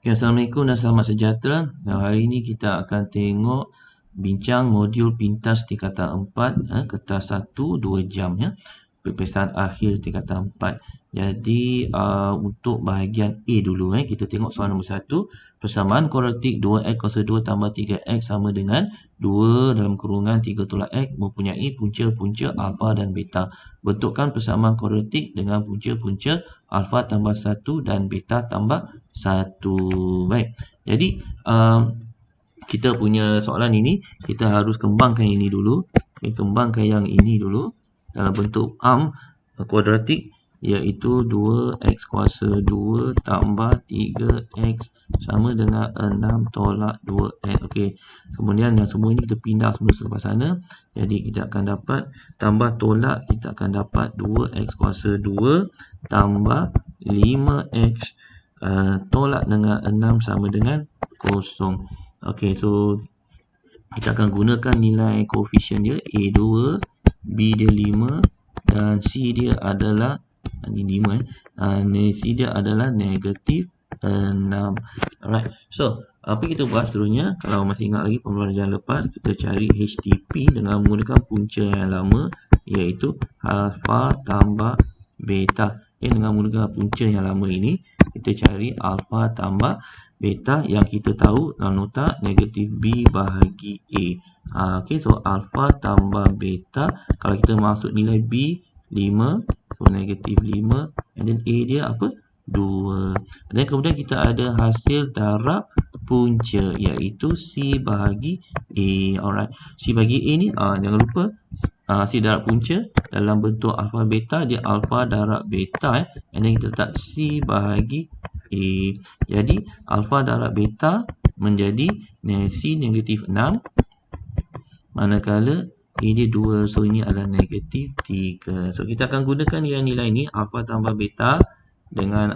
Okay, Assalamualaikum dan selamat sejahtera. Hari ini kita akan tengok bincang modul pintas tingkatan 4, kertas 1, 2 jam ya. Peperiksaan akhir tingkatan 4. Jadi untuk bahagian A dulu kita tengok soalan nombor 1. Persamaan kuadratik 2x kuasa 2 tambah 3x sama dengan 2 dalam kurungan 3 tolak x mempunyai punca-punca alfa dan beta. Bentukkan persamaan kuadratik dengan punca-punca alfa tambah 1 dan beta tambah 1. Baik. Jadi kita punya soalan ini kita harus kembangkan ini dulu. Kembangkan yang ini dulu dalam bentuk kuadratik, iaitu 2x kuasa 2 tambah 3x sama dengan 6 tolak 2x. Okey. Kemudian yang semua ini kita pindah semua sebelah sana. Jadi kita akan dapat tambah tolak, kita akan dapat 2x kuasa 2 tambah 5x tolak dengan 6 sama dengan 0. Okey, so kita akan gunakan nilai koefisien dia A2, B dia 5 dan C dia adalah ini 5 C dia adalah negatif 6. Alright. So, apa kita buat seterusnya? Kalau masih ingat lagi pembelajaran lepas, kita cari HTP dengan menggunakan punca yang lama, iaitu alfa tambah beta. Dengan menggunakan punca yang lama ini, kita cari alfa tambah beta yang kita tahu dalam nota negatif B bahagi A. Okey, so alfa tambah beta, kalau kita masuk nilai B 5, so negatif 5, and then A dia apa? 2. Dan kemudian kita ada hasil darab punca, iaitu C bahagi A. Alright, C bahagi A ni jangan lupa C darab punca dalam bentuk alfa beta, dia alfa darab beta and then kita letak C bahagi A. Jadi alfa darab beta menjadi C negatif 6, manakala A dia 2, so ini adalah negatif 3. So kita akan gunakan nilai-nilai ni, alfa tambah beta dengan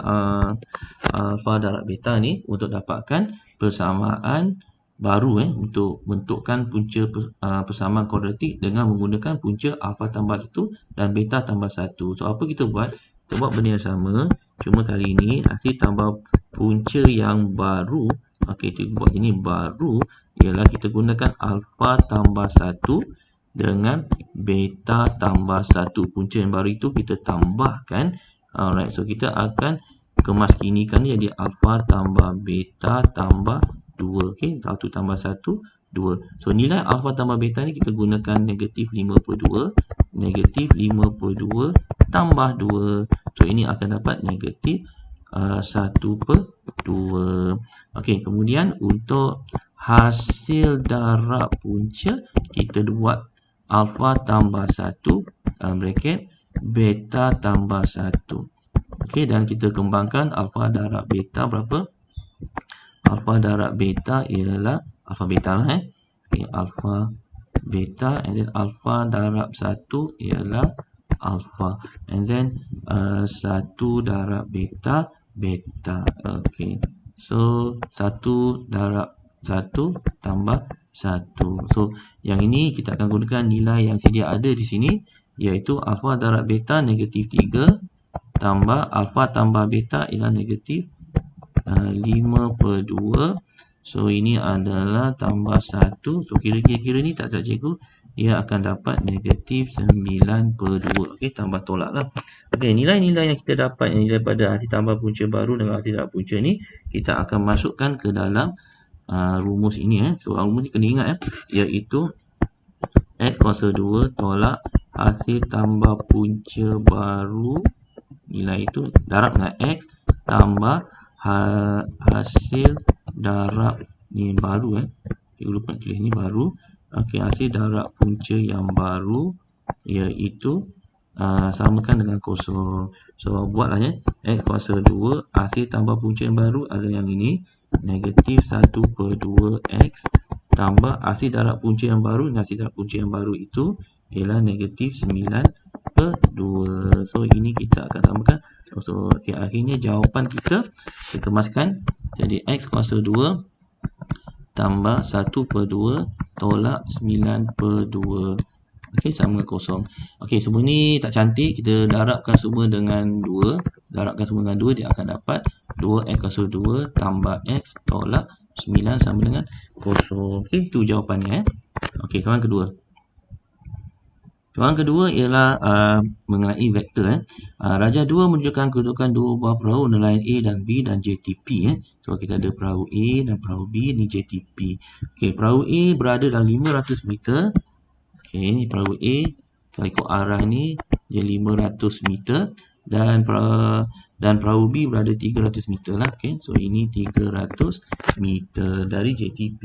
alfa darab beta ni untuk dapatkan persamaan baru untuk bentukkan punca persamaan kuadratik dengan menggunakan punca alfa tambah 1 dan beta tambah 1. So apa kita buat? Kita buat benda yang sama, cuma kali ini hasil tambah punca yang baru. Okey, kita buat ini baru ialah kita gunakan alfa tambah 1 dengan beta tambah 1. Punca yang baru itu kita tambahkan. Alright, so kita akan kemas kinikan dia jadi alfa tambah beta tambah 2. Okey, 1 tambah 1, 2. So nilai alfa tambah beta ni kita gunakan negatif 5/2. Negatif 5/2 tambah 2. So ini akan dapat negatif 1/2. Okey, kemudian untuk hasil darab punca, kita buat alfa tambah 1 bracket beta tambah 1. Okey, dan kita kembangkan alfa darab beta berapa? Alfa darab beta ialah alfa beta lah Okay, alfa beta and then alfa darab 1 ialah alfa and then 1 darab beta beta. Okey, so 1 darab 1 tambah 1. So yang ini kita akan gunakan nilai yang sedia ada di sini, iaitu alfa darab beta negatif 3 tambah alfa tambah beta ialah negatif 5/2. So ini adalah tambah 1. So kira-kira ni tak cikgu, dia akan dapat negatif 9/2. Okey, tambah tolak lah. Okey, nilai-nilai yang kita dapat yang daripada hasil tambah punca baru dengan hasil darab punca ni, kita akan masukkan ke dalam rumus ini. So rumus ni kena ingat iaitu x kuasa 2 tolak hasil tambah punca baru, nilai itu darab dengan x tambah hasil darab ni baru saya lupa tulis ni baru. Okey, hasil darab punca yang baru iaitu samakan dengan 0. So buatlah x kuasa 2 hasil tambah punca yang baru adalah yang ini, negatif 1/2x tambah hasil darab punca yang baru, dan hasil darab punca yang baru itu ialah negatif 9/2. So ini kita akan samakan. So okay, akhirnya jawapan kita kemaskan jadi x kuasa 2 tambah 1/2 tolak 9/2. Okey, sama kosong. Okey, semua ni tak cantik. Kita darabkan semua dengan 2. Darabkan semua dengan 2, dia akan dapat 2x kuasa 2 tambah x tolak 9 sama dengan kosong. Okey, itu jawapannya. Okey, soalan kedua. Soalan kedua ialah mengenai vektor. Raja 2 menunjukkan kedudukan dua buah perahu nelayan A dan B dan JTP. So, kita ada perahu A dan perahu B, ni JTP. Okey, perahu A berada dalam 500 meter. Okey, ni perahu A. Kalau ikut arah ni, dia 500 meter. Dan perahu B berada 300 meter lah. Okey, so ini 300 meter dari JTP.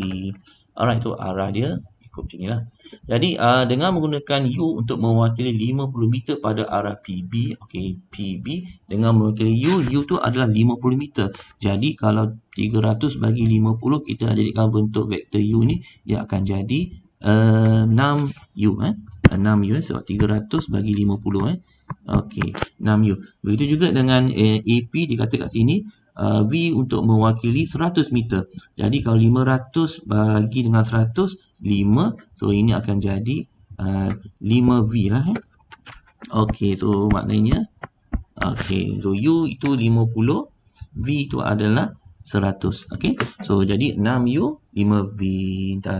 Alright, tu arah dia. Ikut macam ni lah. Jadi, dengan menggunakan U untuk mewakili 50 meter pada arah PB. Okey, PB. Dengan mewakili U tu adalah 50 meter. Jadi, kalau 300 bagi 50, kita nak jadikan bentuk vektor U ni, dia akan jadi 6U 6U sebab 300 bagi 50 okey, 6U. Begitu juga dengan AP dikata kat sini V untuk mewakili 100 meter. Jadi kalau 500 bagi dengan 100 5, so ini akan jadi 5V lah okey, so maknanya okey, so U itu 50, V itu adalah 100. Okey, so jadi 6U 5V.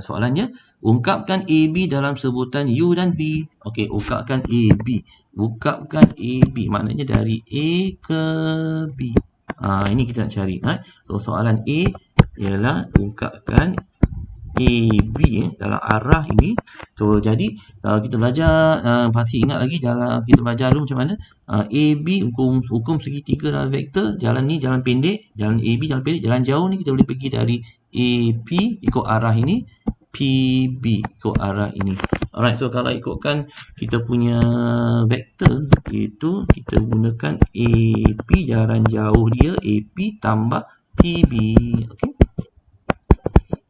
Soalannya, ungkapkan AB dalam sebutan U dan B. Okey, ungkapkan AB. Ungkapkan AB maknanya dari A ke B. Ini kita nak cari. So soalan A ialah ungkapkan AB dalam arah ini. So jadi kalau kita belajar, pasti ingat lagi dalam kita belajar dulu macam mana AB, hukum segitiga dalam vektor. Jalan ni jalan pendek, jalan AB jalan pendek, jalan jauh ni kita boleh pergi dari AP ikut arah ini, PB ikut arah ini. Alright, so kalau ikutkan kita punya vektor, iaitu kita gunakan AP, jalan jauh dia AP tambah PB. Okey.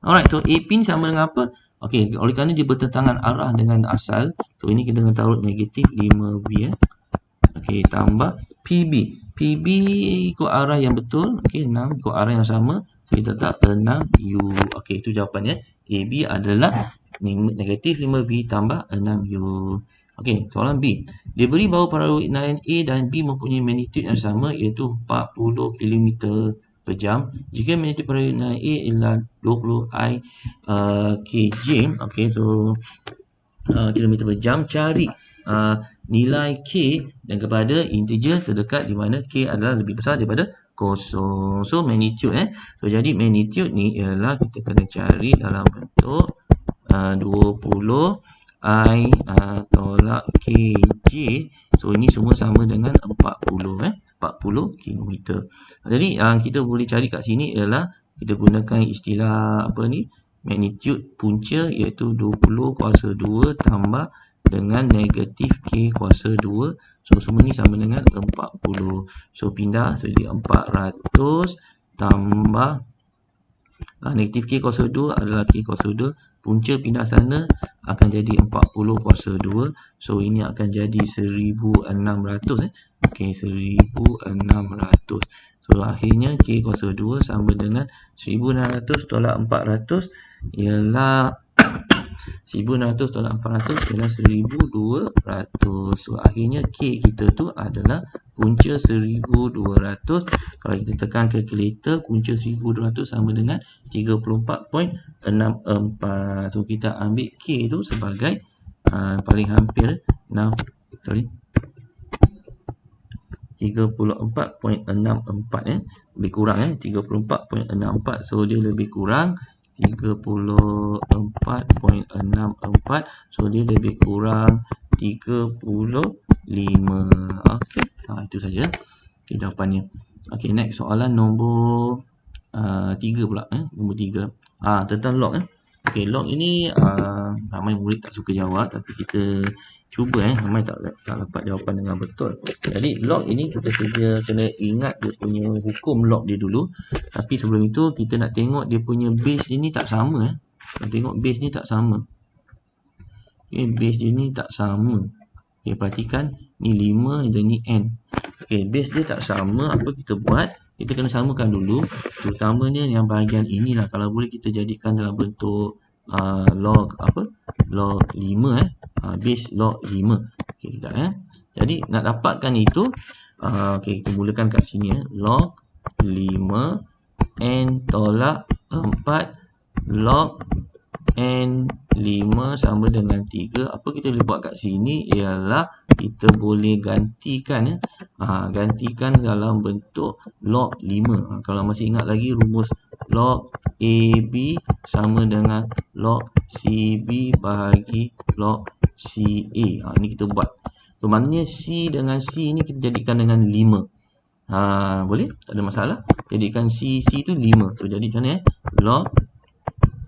Alright, so AP ni sama dengan apa? Okey, oleh kerana dia bertentangan arah dengan asal, so ini kita kena taruh negatif 5V. Okey, tambah PB. PB ikut arah yang betul. Okey, 6 ikut arah yang sama. So, kita letak 6U. Okey, itu jawapannya. AB adalah negatif 5V tambah 6U. Okey, soalan B. Diberi bahawa perahu nelayan A dan B mempunyai magnitude yang sama, iaitu 40 km per jam. Jika magnitude perahu nelayan A ialah 20 kj. Okey, so kilometer per jam, cari nilai K dan kepada integer terdekat di mana K adalah lebih besar daripada 0. So magnitude so jadi magnitude ni ialah kita kena cari dalam bentuk 20 I tolak kj. So ini semua sama dengan 40 km. Jadi kita boleh cari kat sini ialah kita gunakan istilah apa ni, magnitude punca, iaitu 20 kuasa 2 tambah dengan negatif K kuasa 2. So semua ni sama dengan 40. So pindah, so jadi 400 tambah negatif K kuasa 2 adalah K kuasa 2. Punca pindah sana akan jadi 40 kuasa 2. So ini akan jadi 1600. Okey, 1600. So akhirnya K kuasa 2 sama dengan 1600 tolak 400 ialah 1600 tolak 400 ialah 1200. So akhirnya K kita tu adalah punca 1200. Kalau kita tekan kalkulator, punca 1200 sama dengan 34.64. So kita ambil K tu sebagai paling hampir 34.64 lebih kurang 34.64. So dia lebih kurang 34.64. So dia lebih kurang 35. Okey, itu saja jawapannya. Okey, next soalan nombor 3 pula nombor 3 tentang log. Okey, log ini ramai murid tak suka jawab, tapi kita cuba ramai tak dapat jawapan dengan betul. Jadi log ini kita kena ingat dia punya hukum log dia dulu. Tapi sebelum itu kita nak tengok dia punya base dia ni tak sama. Kita tengok base ni tak sama. Okey, base dia ni tak sama. Okey, perhatikan ni 5 dan ni n. Okey, base dia tak sama. Apa kita buat? Kita kena samakan dulu. Terutamanya yang bahagian inilah, kalau boleh kita jadikan dalam bentuk log 5 base log 5. Okey, sekejap Jadi nak dapatkan itu, okey, kita mulakan kat sini log 5 n tolak 4 log n 5 sama dengan 3. Apa kita boleh buat kat sini ialah kita boleh gantikan gantikan dalam bentuk log 5. Kalau masih ingat lagi rumus log AB sama dengan log CB bahagi log CA. Ini kita buat. So maknanya C dengan C ni kita jadikan dengan 5. Boleh? Tak ada masalah. Jadikan C tu 5. So jadi macam mana log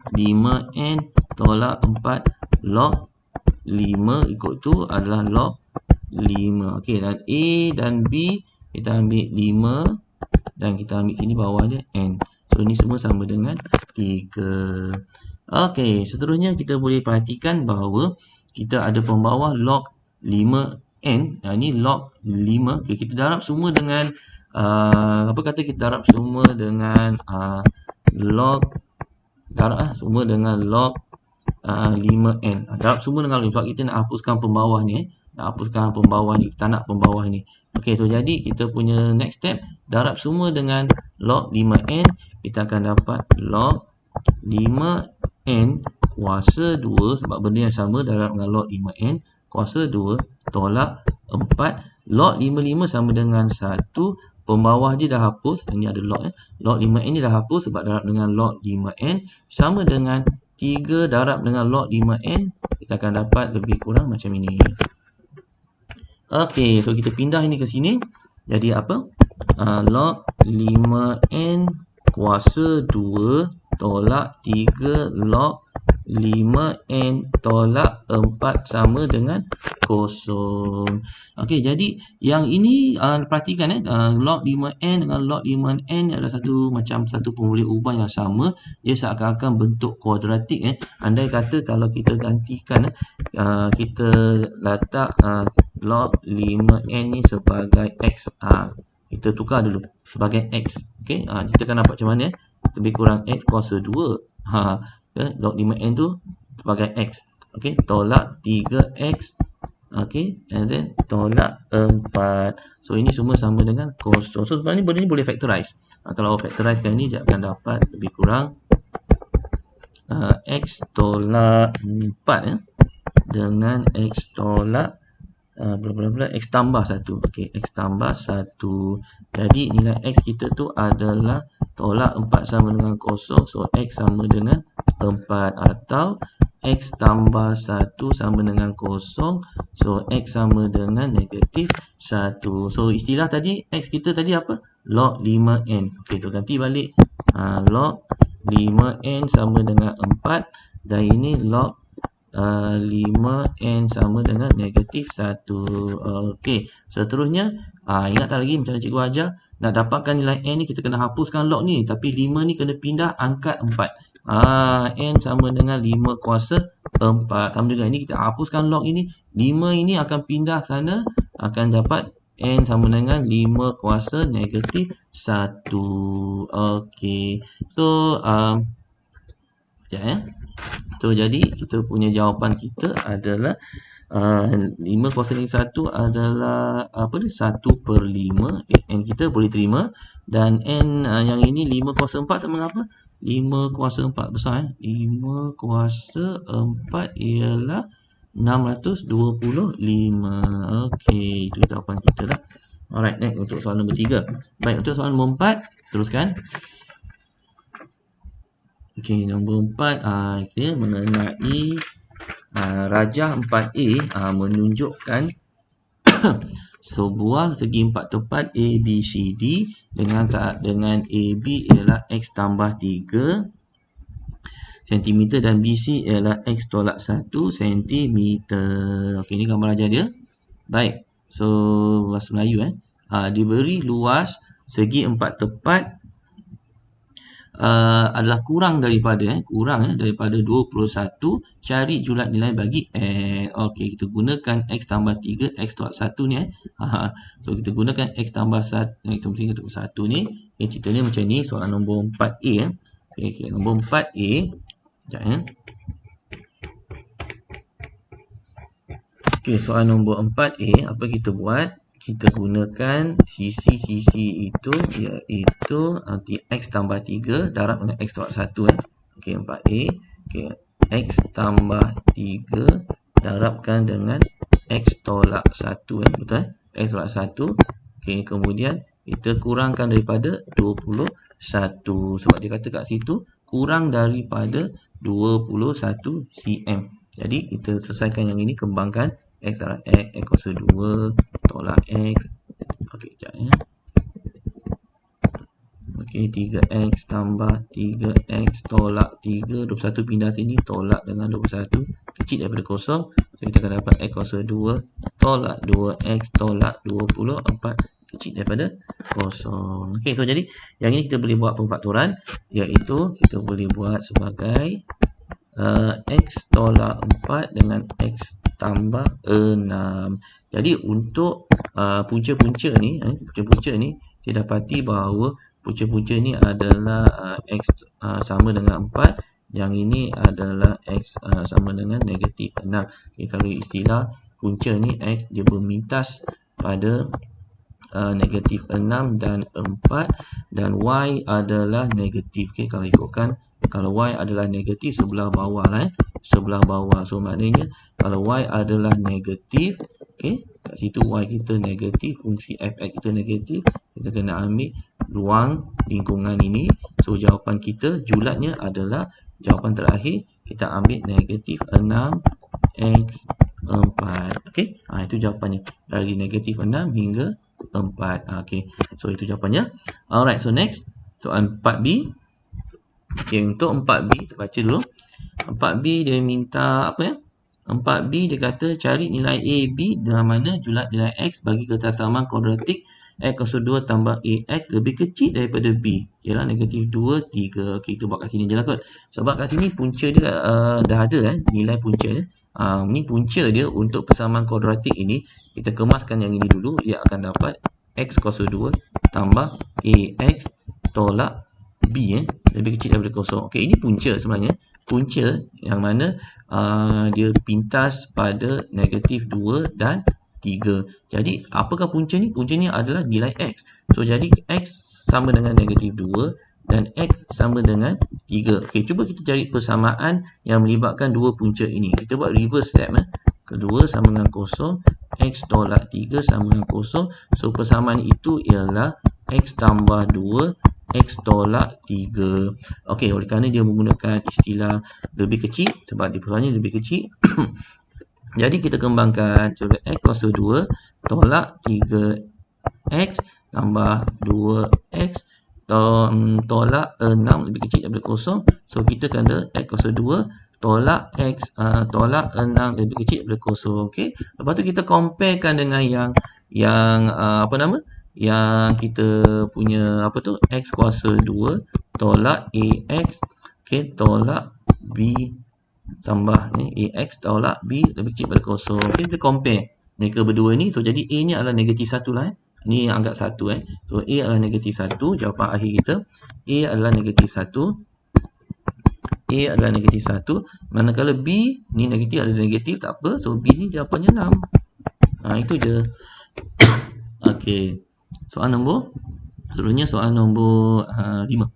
5n tolak 4 log 5 ikut tu adalah log 5. Okey, dan A dan B kita ambil 5 dan kita ambil sini bawah dia n. So ni semua sama dengan 3. Okey, seterusnya kita boleh perhatikan bahawa kita ada pembawah log 5n. Ini log 5. Okey, kita darab semua dengan apa kata kita darab semua dengan log semua dengan log 5n. Darab semua dengan log, sebab kita nak hapuskan pembawah ni. Kita nak pembawah ni. Okey, so jadi kita punya next step, darab semua dengan log 5n. Kita akan dapat log 5n kuasa 2, sebab benda yang sama, darab dengan log 5n kuasa 2 tolak 4. Log 55 sama dengan 1. Pembawah dia dah hapus. Ini ada log log 5n ni dah hapus sebab darab dengan log 5n sama dengan 3 darab dengan log 5n. Kita akan dapat lebih kurang macam ini. Okey, so kita pindah ini ke sini. Jadi apa? Log 5n kuasa 2 tolak 3 log 5n tolak 4 sama dengan 0. Okey, jadi yang ini perhatikan log 5n dengan log 5n adalah satu pemboleh ubah yang sama. Dia seakan-akan bentuk kuadratik. Andai kata kalau kita gantikan kita letak log 5n ni sebagai x. Kita tukar dulu sebagai x. Okey, kita akan dapat macam mana? Lebih kurang x kuasa 2. Log 5n tu sebagai x. Okey, tolak 3x. Okey, and then tolak 4. So ini semua sama dengan 0. So sebenarnya benda ni boleh factorize. Kalau factorize kan ni dia akan dapat lebih kurang x tolak 4 dengan x tolak x tambah 1. Okey, x tambah 1. Jadi nilai x kita tu adalah tolak 4 sama dengan 0. So x sama dengan 4 atau x tambah 1 sama dengan 0. So x sama dengan negatif 1. So istilah tadi x kita tadi apa? Log 5n. Okey, so ganti balik. Log 5n sama dengan 4 dan ini log 5n sama dengan negatif 1. Okey, seterusnya ingat tak lagi macam mana cikgu ajar? Nak dapatkan nilai n ni kita kena hapuskan log ni, tapi 5 ni kena pindah angkat 4. N sama dengan 5 kuasa 4. Sama juga ini kita hapuskan log ini. 5 ini akan pindah sana, akan dapat n sama dengan 5 kuasa negatif 1. Okey. So so jadi kita punya jawapan kita adalah 5 kuasa negatif 1 adalah apa ni? 1/5. N kita boleh terima. Dan N yang ini 5 kuasa 4 sama dengan apa? 5 kuasa 4 besar 5 kuasa 4 ialah 625. Okey, itu jawapan kita lah. Alright, next untuk soalan nombor 3. Baik, untuk soalan nombor 4, teruskan. Okey, nombor 4 kita mengenai rajah 4A menunjukkan sebuah segi empat tepat ABCD dengan AB ialah x tambah 3 cm dan BC ialah x tolak 1 cm. Okey, ini gambar rajah dia. Baik, so bahasa Melayu diberi luas segi empat tepat adalah kurang daripada 21. Cari julat nilai bagi n. Okey, kita gunakan x tambah 3 x tolak 1 ni so kita gunakan x tambah 1 x tambah 3 tambah 1 ni. Okay, ceritanya macam ni. Soalan nombor 4A okay, nombor 4A sekejap Okey, soalan nombor 4A, apa kita buat? Kita gunakan sisi-sisi itu, iaitu X tambah 3 darab dengan X tolak 1. Okey, 4A. Okey, X tambah 3 darabkan dengan X tolak 1. Betul? X tolak 1. Okey, kemudian kita kurangkan daripada 21. Sebab dia kata kat situ, kurang daripada 21 cm. Jadi, kita selesaikan yang ini, kembangkan X darab X, X kuasa 2, tolak X. Okey, sekejap ya. Okey, 3X tambah 3X tolak 3. 21 pindah sini, tolak dengan 21. Kecil daripada kosong. So, kita akan dapat X kuasa 2, tolak 2X tolak 24. Kecil daripada kosong. Okey, so jadi yang ini kita boleh buat pemfaktoran, iaitu kita boleh buat sebagai X tolak 4 dengan X tambah 6. Jadi untuk punca-punca ni, kita dapati bahawa punca-punca ni adalah X sama dengan 4. Yang ini adalah X sama dengan negatif 6. Okay, kalau istilah punca ni X dia bermintas pada negatif 6 dan 4, dan Y adalah negatif. Okay, kalau ikutkan, kalau Y adalah negatif, sebelah bawah lah, sebelah bawah. So maknanya kalau Y adalah negatif, okay, kat situ Y kita negatif, fungsi fx kita negatif, kita kena ambil ruang lingkungan ini. So jawapan kita julatnya adalah jawapan terakhir, kita ambil negatif 6x 4. Okay, itu jawapannya, dari negatif 6 hingga 4. Okay, so itu jawapannya. Alright, so next soalan 4B. Okay, untuk 4B kita baca dulu. 4B dia minta apa ya? 4B dia kata cari nilai A, B dengan mana julat nilai X bagi kesesamaan kuadratik X kuasa 2 tambah AX lebih kecil daripada B. Ialah negatif 2, 3. Okay, kita buat kat sini je lah kot. Sebab kat sini punca dia dah ada nilai punca dia. Ni punca dia untuk persamaan kuadratik ini. Kita kemaskan yang ini dulu. Dia akan dapat X kuasa 2 tambah AX tolak B lebih kecil daripada kosong. Okey, ini punca sebenarnya. Punca yang mana dia pintas pada negatif 2 dan 3. Jadi, apakah punca ni? Punca ni adalah nilai X. So, jadi X sama dengan negatif 2 dan X sama dengan 3. Okey, cuba kita cari persamaan yang melibatkan dua punca ini. Kita buat reverse step. Kedua sama dengan kosong, X tolak 3 sama dengan kosong. So, persamaan itu ialah X tambah 2, X tolak 3. Okey, oleh kerana dia menggunakan istilah lebih kecil, sebab dia persamaan lebih kecil. Jadi, kita kembangkan. Coba X kuasa 2 tolak 3X tambah 2X tolak 6 lebih kecil daripada kosong. So, kita kena X kuasa 2 tolak X tolak 6 lebih kecil daripada kosong. Okey. Lepas tu kita comparekan dengan yang apa nama? Yang kita punya apa tu? X kuasa 2 tolak AX, okey, tolak B tambah ni AX tolak B lebih kecil daripada kosong. Okey, kita compare mereka berdua ni. So, jadi A ni adalah negatif 1 lah. Ni anggap 1 So, A adalah negatif 1. Jawapan akhir kita A adalah negatif 1. A adalah negatif 1. Manakala B ni negatif, ada negatif, tak apa. So, B ni jawapannya 6. Itu je. Okey. Soalan nombor, seterusnya soalan nombor 5.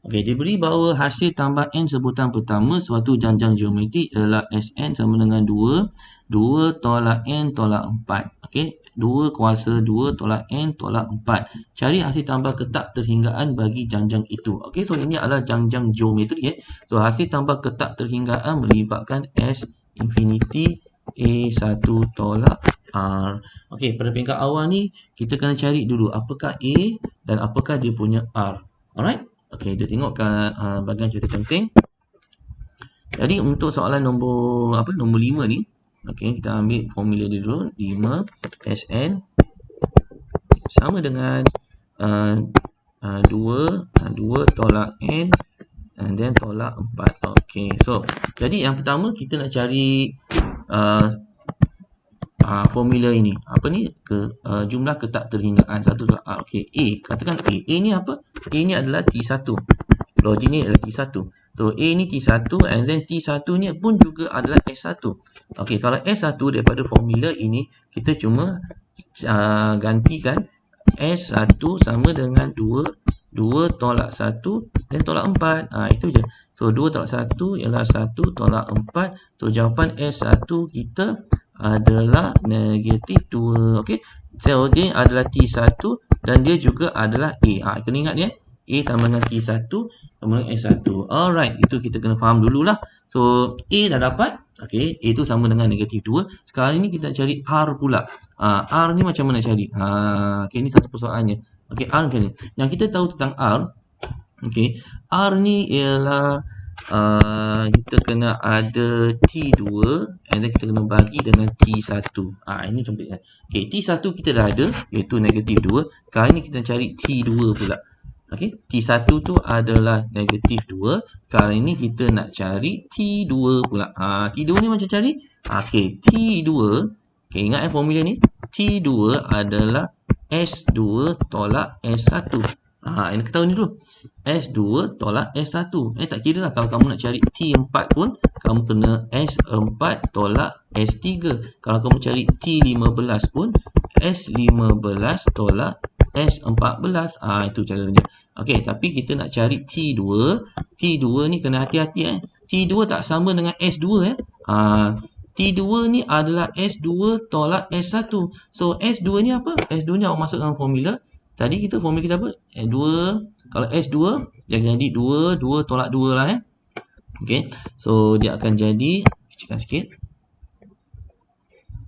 Okey, diberi bahawa hasil tambah N sebutan pertama suatu janjang geometrik adalah Sn sama dengan 2. 2 tolak N tolak 4. Okey, 2 kuasa 2 tolak N tolak 4. Cari hasil tambah ketak terhinggaan bagi janjang itu. Okey, so ini adalah janjang geometrik. So, hasil tambah ketak terhinggaan melibatkan S infinity A1 tolak R. Okey, pada peringkat awal ni kita kena cari dulu apakah A dan apakah dia punya R. Alright? Okey, kita tengok kat bahagian cerita penting. Jadi untuk soalan nombor nombor 5 ni, okey, kita ambil formula dia dulu. 5 Sn sama dengan 2 tolak N and then tolak 4. Okey, so jadi yang pertama kita nak cari formula ini. Apa ni? Jumlah ketak terhinggaan 1 tolak R. Okey, A. Katakan A. A ni apa? A ni adalah T1. Logik ni adalah T1. So A ni T1 and then T1 ni pun juga adalah S1. Okey, kalau S1 daripada formula ini kita cuma gantikan S1 sama dengan 2 tolak 1 dan tolak 4. Itu je. So 2 tolak 1 ialah 1 tolak 4. So jawapan S1 kita adalah negatif 2. Okey. So dia adalah T1 dan dia juga adalah A. Kena ingat dia. A sama dengan T1 sama dengan S1. Alright, itu kita kena faham dululah. So A dah dapat. Okey, A tu sama dengan negatif 2. Sekarang ni kita nak cari R pula. R ni macam mana nak cari? Okey, ni satu persoalannya. Okey, R macam ni. Yang kita tahu tentang R, okey, R ni ialah kita kena ada T2 and then kita kena bagi dengan T1. Ini contohnya. Okey, T1 kita dah ada iaitu negatif 2. Kali ni kita cari T2 pula. Okey, T1 tu adalah negatif 2. Kali ni kita nak cari T2 pula. T2 ni macam cari? Okey, T2. Okey, ingat formula ni. T2 adalah S2 tolak S1. Ini kita tahu ni dulu. S2 tolak S1. Tak kira lah kalau kamu nak cari T4 pun, kamu kena S4 tolak S3. Kalau kamu cari T15 pun, S15 tolak S14. Itu caranya. Okey, tapi kita nak cari T2. T2 ni kena hati-hati. T2 tak sama dengan S2. T2 ni adalah S2 tolak S1. So S2 ni apa? S2 ni awak masuk dalam formula. Tadi formula kita apa? S2. Kalau S2 dia akan jadi 2 tolak 2 lah. Okey. So dia akan jadi, kecilkan sikit.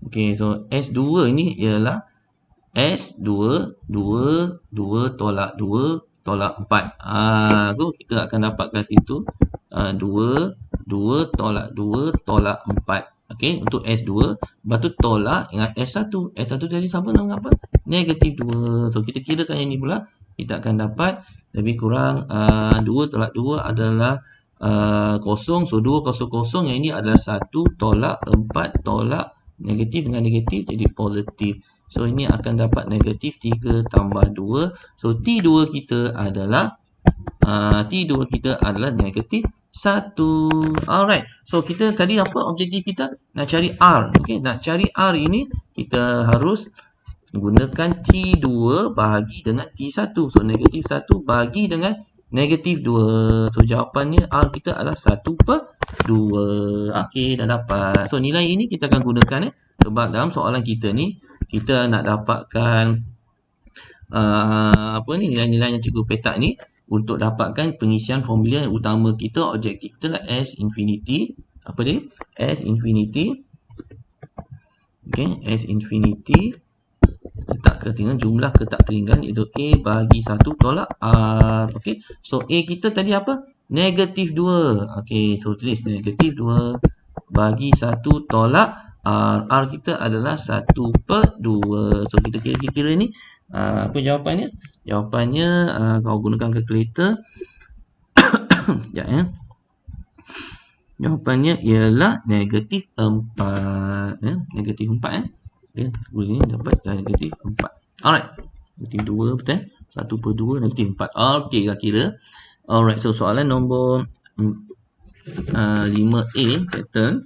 Okey, so S2 ni ialah S2 2 tolak 2 tolak 4. So kita akan dapatkan situ 2 tolak 2 tolak 4. Okey, untuk S2. Lepas tu tolak dengan S1. S1 tadi sama dengan apa? Negatif 2. So kita kirakan yang ni pula. Kita akan dapat lebih kurang 2 tolak 2 adalah 0. So 2 0. Yang ini adalah 1 tolak 4 tolak negatif dengan negatif jadi positif. So ini akan dapat negatif 3 tambah 2. So T2 kita adalah negatif 1. Alright. So kita tadi apa objektif kita? Nak cari R. Okey, nak cari R ini kita harus gunakan T2 bahagi dengan T1. So negatif 1 bahagi dengan negatif 2. So jawapannya R kita adalah 1/2. Okey, dah dapat. So nilai ini kita akan gunakan sebab dalam soalan kita ni kita nak dapatkan nilai-nilai yang cikgu petak ni untuk dapatkan pengisian formula yang utama kita. Objektif kita lah S infinity. Apa dia? S infinity. Okey, S infinity letak ketinggalan jumlah ketak teringan iaitu A bagi 1 tolak R. Okey, so A kita tadi apa? Negatif 2. Okey, so tulis negatif 2 bagi 1 tolak R. R kita adalah 1/2. So kita kira-kira ni apa jawapannya? Jawapannya kalau gunakan kalkulator sekejap jawapannya ialah negatif 4. Negatif 4 di sini dapat negatif 4. Alright. Negatif 2 betul. 1/2 negatif 4. Okey, dah kira. Alright, so soalan nombor 5A settle.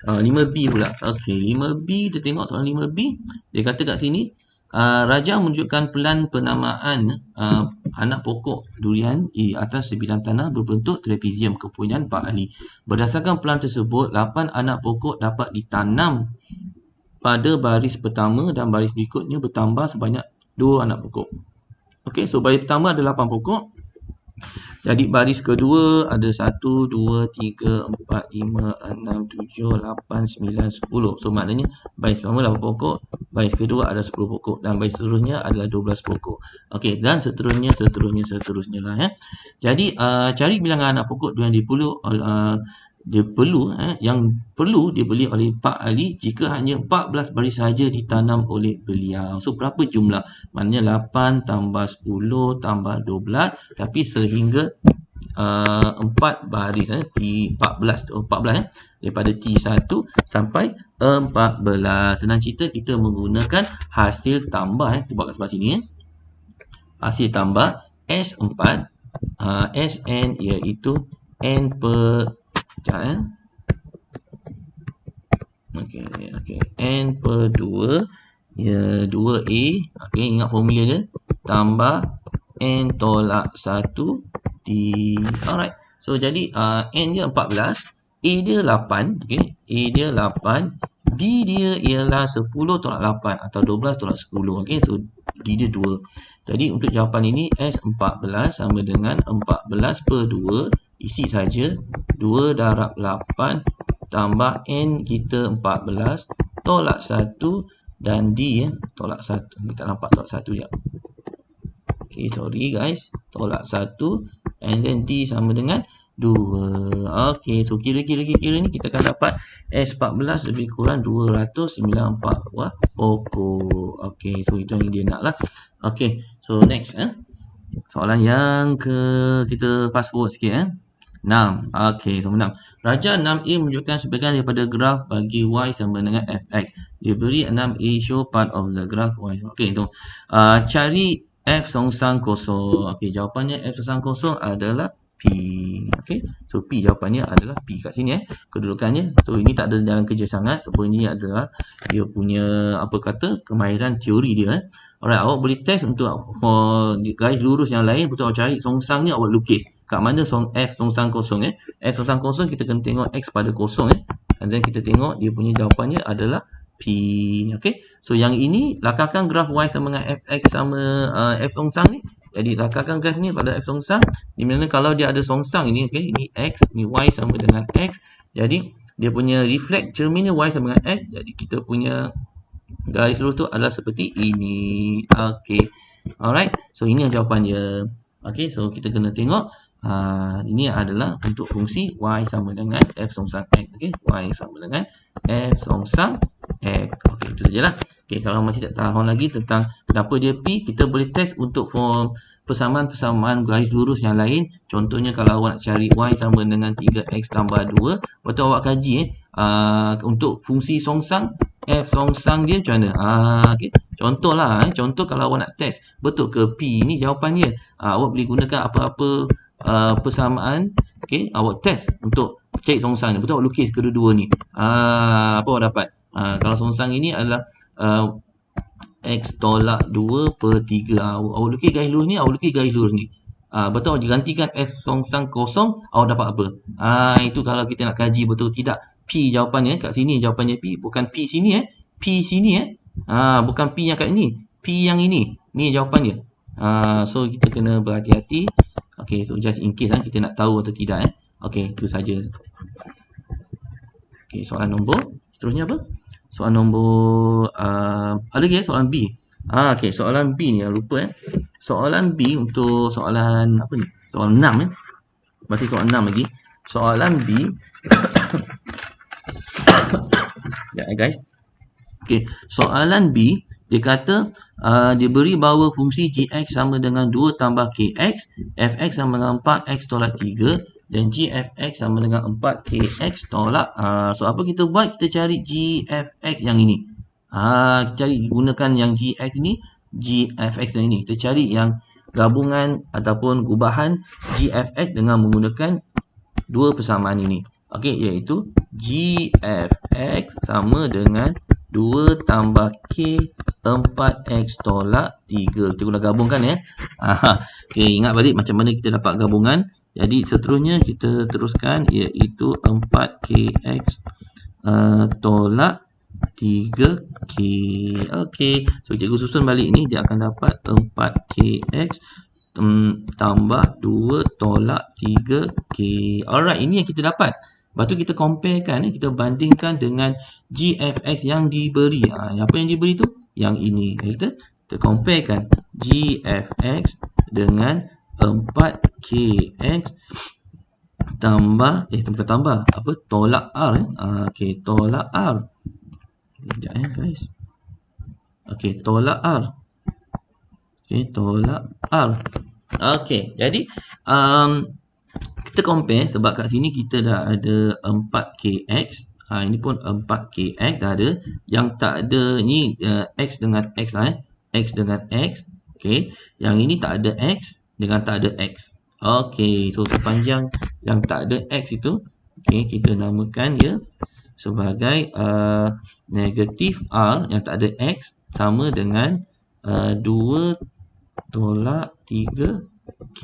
5B pula. Okey, 5B kita tengok soalan 5B. Dia kata kat sini Raja menunjukkan pelan penamaan anak pokok durian di atas sebidang tanah berbentuk trapezium kepunyaan Pak Ali. Berdasarkan pelan tersebut, 8 anak pokok dapat ditanam pada baris pertama dan baris berikutnya bertambah sebanyak 2 anak pokok. Okey, so baris pertama ada 8 pokok. Jadi baris kedua ada 1, 2, 3, 4, 5, 6, 7, 8, 9, 10. So maknanya baris pertama 8 pokok, baris kedua ada 10 pokok dan baris seterusnya adalah 12 pokok. Okey, dan seterusnya lah. Jadi cari bilangan anak pokok yang perlu dibeli oleh Pak Ali jika hanya 14 baris saja ditanam oleh beliau. So berapa jumlah? Maknanya 8 tambah 10 tambah 12 tapi sehingga 4 baris T14 daripada T1 sampai 14. Senang cerita kita menggunakan hasil tambah kita buat kat sebelah sini hasil tambah S4 Sn iaitu N per N per 2 ya 2A, ingat formula dia, tambah N tolak 1 D. Alright, so jadi N dia 14, A dia 8, A dia 8, D dia ialah 10 tolak 8 atau 12 tolak 10, so D dia 2. Jadi untuk jawapan ini S14 sama dengan 14 per 2, isi saja 2 darab 8 tambah N kita 14 tolak 1 dan D tolak 1. Kita nampak tolak 1 ya. Sorry guys, tolak 1 and then D sama dengan 2. So kira-kira ni kita akan dapat S14 lebih kurang 294 buah pokok. So itu yang dia nak lah. So next soalan yang kita fast forward sikit 6. So 6. Raja 6A menunjukkan sebahagian daripada graf bagi Y sama dengan Fx. Dia beri 6A show part of the graph Y. So cari F songsang kosong. Jawapannya F songsang kosong adalah P. So P jawapannya adalah P kat sini kedudukannya. So ini tak ada dalam kerja sangat sebab ini adalah dia punya kemahiran teori dia. Alright, awak boleh test untuk garis lurus yang lain, betul awak cari songsang ni, awak lukis kat mana F songsang kosong F songsang kosong kita kena tengok X pada kosong and then kita tengok dia punya jawapannya adalah P. So yang ini lakarkan graf Y sama dengan Fx sama F songsang ni. Jadi lakarkan graf ni pada F songsang, di mana kalau dia ada songsang ini, ini X, ni Y sama dengan X. Jadi dia punya reflect cerminnya Y sama dengan X. Jadi kita punya garis lurus tu adalah seperti ini. Alright, so ini yang jawapan dia. So kita kena tengok ini adalah untuk fungsi Y sama dengan F songsang X. Y sama dengan F songsang X. Itu sajalah. Kalau masih tak tahu lagi tentang kenapa dia P, kita boleh test untuk form persamaan garis lurus yang lain. Contohnya kalau awak nak cari Y sama dengan 3X tambah 2, betul awak kaji untuk fungsi songsang, F songsang dia macam mana. Contohlah, contoh kalau awak nak test betul ke P ni jawapannya, awak boleh gunakan apa-apa persamaan, awak test untuk cari songsang ni, betul awak lukis kedua-dua ni, apa awak dapat. Kalau songsang ini adalah X tolak 2 per 3, awak lukis garis lurus ni, awak lukis garis lurus ni, betul awak gantikan F songsang kosong, awak dapat apa. Itu kalau kita nak kaji betul tidak P jawapannya. Kat sini jawapannya P, bukan P sini P sini bukan P yang kat ini, P yang ini, ni jawapannya. So kita kena berhati-hati. So just in case kita nak tahu atau tidak itu saja. Soalan nombor seterusnya apa? Soalan nombor ada lagi soalan B. Soalan B ni lupa soalan B untuk soalan apa ni? Soalan 6 Masih soalan 6 lagi. Soalan B ya guys. Soalan B dia kata dia beri bahawa fungsi gx sama dengan 2 tambah kx, fx sama dengan 4x tolak 3 dan gfx sama dengan 4kx tolak. So apa kita buat? Kita cari gfx yang ini. Kita cari gunakan yang gx ini, gfx yang ini. Kita cari yang gabungan ataupun gubahan gfx dengan menggunakan dua persamaan ini. Iaitu gfx sama dengan 2 tambah k 4x tolak 3. Kita guna gabungkan ingat balik macam mana kita dapat gabungan. Jadi seterusnya kita teruskan iaitu 4kx tolak 3k. So cikgu susun balik ni, dia akan dapat 4kx tambah 2 tolak 3k. Alright, ini yang kita dapat. Lepas tu kita comparekan, kita bandingkan dengan gfx yang diberi. Apa yang diberi tu? Yang ini. Kita comparekan gfx dengan 4kx tambah tolak r. Tolak r. Sekejap guys. Tolak r. Tolak r. Jadi kita compare sebab kat sini kita dah ada 4kx. Ini pun 4kx dah ada. Yang tak ada ni x dengan x lah. X dengan x. Yang ini tak ada x dengan tak ada x. So sepanjang yang tak ada X itu, okey, kita namakan dia sebagai negatif R yang tak ada X sama dengan 2 tolak 3K.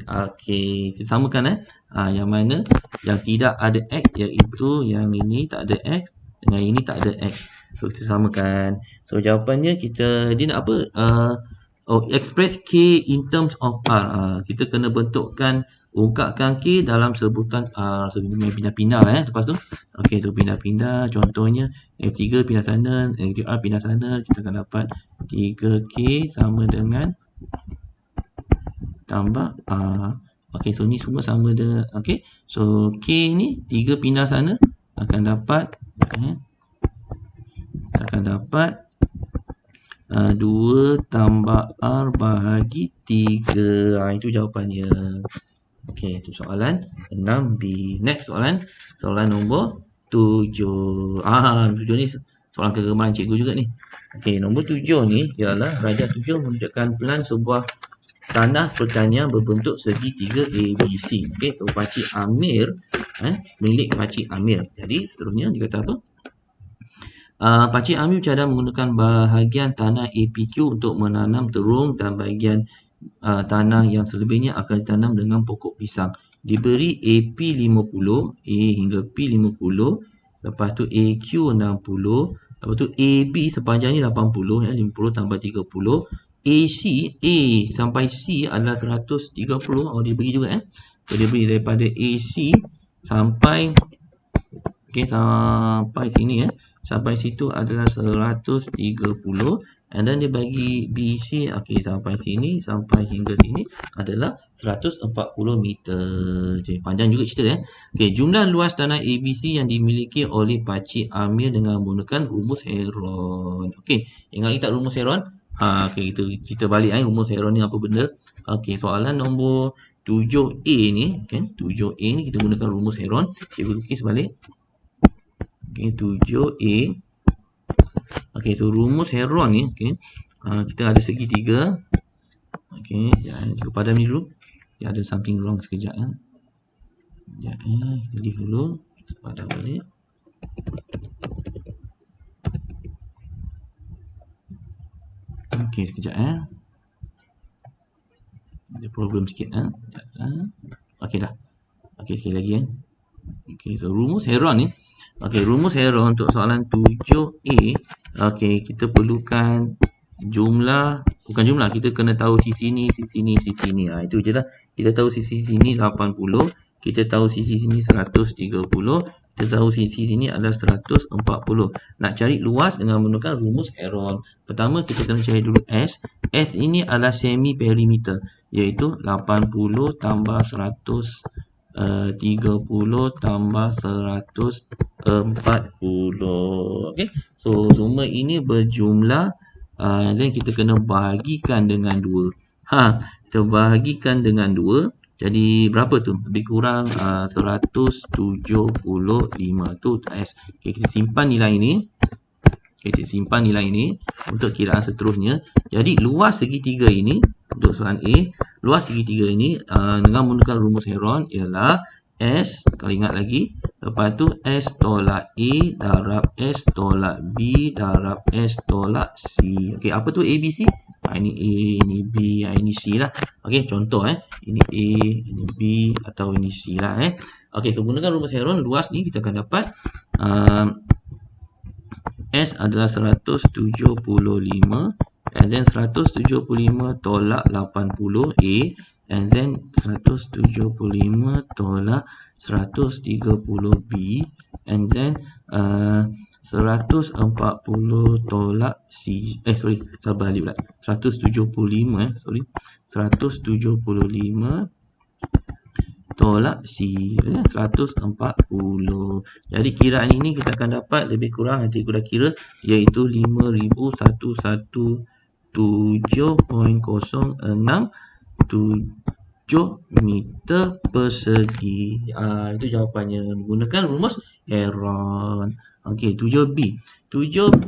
Okey, kita samakan yang mana yang tidak ada X iaitu yang ini tak ada X dengan ini tak ada X. So kita samakan. So jawapannya dia nak apa? Express K in terms of R. Kita kena ungkapkan K dalam sebutan R. So main pindah-pindah lepas tu. Okey, so pindah-pindah contohnya negatif 3 pindah sana, negatif R pindah sana, kita akan dapat 3K sama dengan tambah R. Okey, so ni semua sama dengan, okey. So K ni 3 pindah sana akan dapat 2 tambah R bahagi 3. Itu jawapannya. Okey, itu soalan 6B. Next soalan nombor 7. 7 ni soalan kegemaran cikgu juga ni. Okey, nombor 7 ni ialah darjah 7 menunjukkan plan sebuah tanah pertanian berbentuk segitiga ABC. Okey, so Pakcik Amir milik Pakcik Amir. Jadi seterusnya dia kata apa? Pakcik Amir bercadang menggunakan bahagian tanah APQ untuk menanam terung dan bahagian tanah yang selebihnya akan ditanam dengan pokok pisang. Diberi AP 50, A hingga P 50, lepas tu AQ 60, lepas tu AB sepanjang ni 80, 50 tambah 30, AC, A sampai C adalah 130, dia beri juga So dia beri daripada AC sampai sampai sini sampai situ adalah 130, and then dia bagi BC sampai sini sampai hingga sini adalah 140 meter. Jadi panjang juga cerita jumlah luas tanah ABC yang dimiliki oleh Pakcik Amir dengan menggunakan rumus Heron. Ingat lagi tak rumus Heron? Kita cerita balik rumus Heron ni apa benda. Soalan nombor 7A ni 7A ni kita gunakan rumus Heron. Cikgu lukis balik. 7A. So rumus Heron ni kita ada segitiga. Cikgu padam ni dulu. Dia ada something wrong sekejap kita leave dulu. Kita padam balik. Sekejap ada problem sikit dah. Sekali lagi so rumus Heron ni rumus Heron untuk soalan 7A kita perlukan bukan jumlah, kita kena tahu sisi ni. Itu je lah. Kita tahu sisi sini 80, kita tahu sisi sini 130, kita tahu sisi sini adalah 140. Nak cari luas dengan menggunakan rumus Heron. Pertama kita kena cari dulu S. S ini adalah semi perimeter, iaitu 80 tambah 130 tambah 140. So semua ini berjumlah, dan kita kena bahagikan dengan 2. Kita bahagikan dengan 2. Jadi berapa tu? Lebih kurang 175 tu S. Kita simpan nilai ini. Untuk kiraan seterusnya. Jadi luas segitiga ini untuk soalan A, luas segitiga ini dengan menggunakan rumus Heron ialah S, kalau ingat lagi, lepas tu S tolak A darab S tolak B darab S tolak C. Apa tu ABC? Ini A, ini B, ini C lah. Contoh ini A, ini B atau ini C lah so gunakan rumus Heron, luas ni kita akan dapat S adalah 175, and then 175 tolak 80 A, and then 175 tolak 130 B, and then 140 tolak C. Sabar balik pula. 175 175 tolak C, 140. Jadi kiraan ini kita akan dapat lebih kurang, nanti kita kira, iaitu 5107 meter persegi. Itu jawapannya menggunakan rumus Heron. 7B. 7B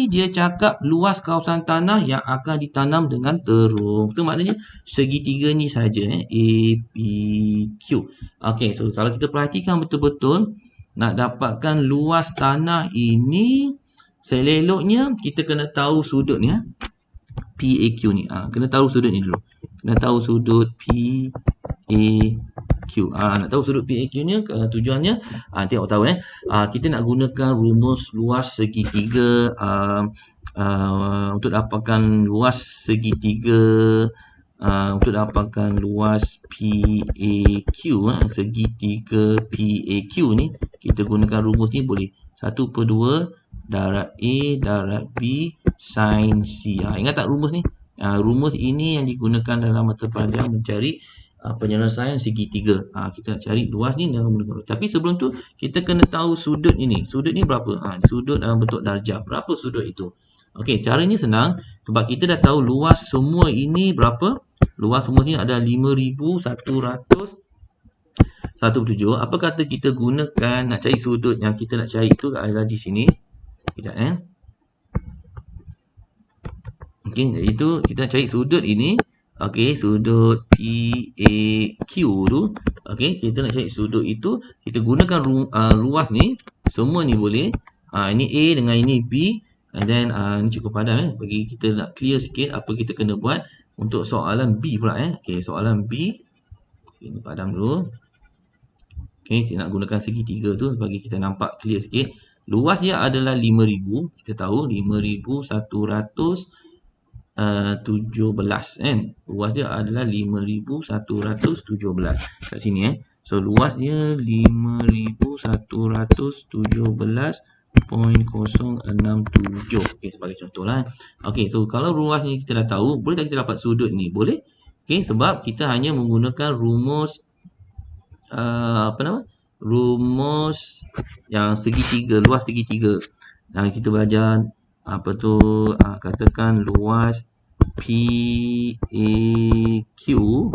dia cakap luas kawasan tanah yang akan ditanam dengan terung. Itu maknanya segitiga ni saja, APQ. Okey, so kalau kita perhatikan betul-betul nak dapatkan luas tanah ini, seleloknya kita kena tahu sudut ni, PAQ ni. Kena tahu sudut ni dulu. Kena tahu sudut PAQ. Nak tahu sudut PAQ ni, tujuannya tengok tahu kita nak gunakan rumus luas segitiga untuk dapatkan luas segitiga untuk dapatkan luas PAQ, segitiga PAQ ni, kita gunakan rumus ni boleh 1/2 darat A darat B sin C. Ingat tak rumus ni? Rumus ini yang digunakan dalam mata pelajaran mencari penyelesaian segitiga. Kita nak cari luas ni dalam menggunakan. Tapi sebelum tu kita kena tahu sudut ini. Sudut ni berapa? Sudut dalam bentuk darjah. Berapa sudut itu? Okey, caranya senang sebab kita dah tahu luas semua ini berapa? Luas semua ni ada 5100 Apa kata kita gunakan nak cari sudut yang kita nak cari itu adalah di sini. Sekejap Okey, itu kita nak cari sudut ini. Okey, sudut PAQ tu. Okey, kita nak cari sudut itu, kita gunakan luas ni. Semua ni boleh. Ini A dengan ini B. And then ni cukup padam bagi kita nak clear sikit apa kita kena buat untuk soalan B pula Okey, soalan B. Okay, ni padam dulu. Okey, kita nak gunakan segitiga tu bagi kita nampak clear sikit. Luas dia adalah 5000. Kita tahu 5117 kan. Luas dia adalah 5117 kat sini So luas dia 5117.067. Okey, sebagai contoh lah. Okey, so kalau luas ni kita dah tahu, boleh tak kita dapat sudut ni? Boleh. Okey, sebab kita hanya menggunakan rumus rumus yang segitiga, luas segitiga. Dan kita belajar katakan luas PAQ.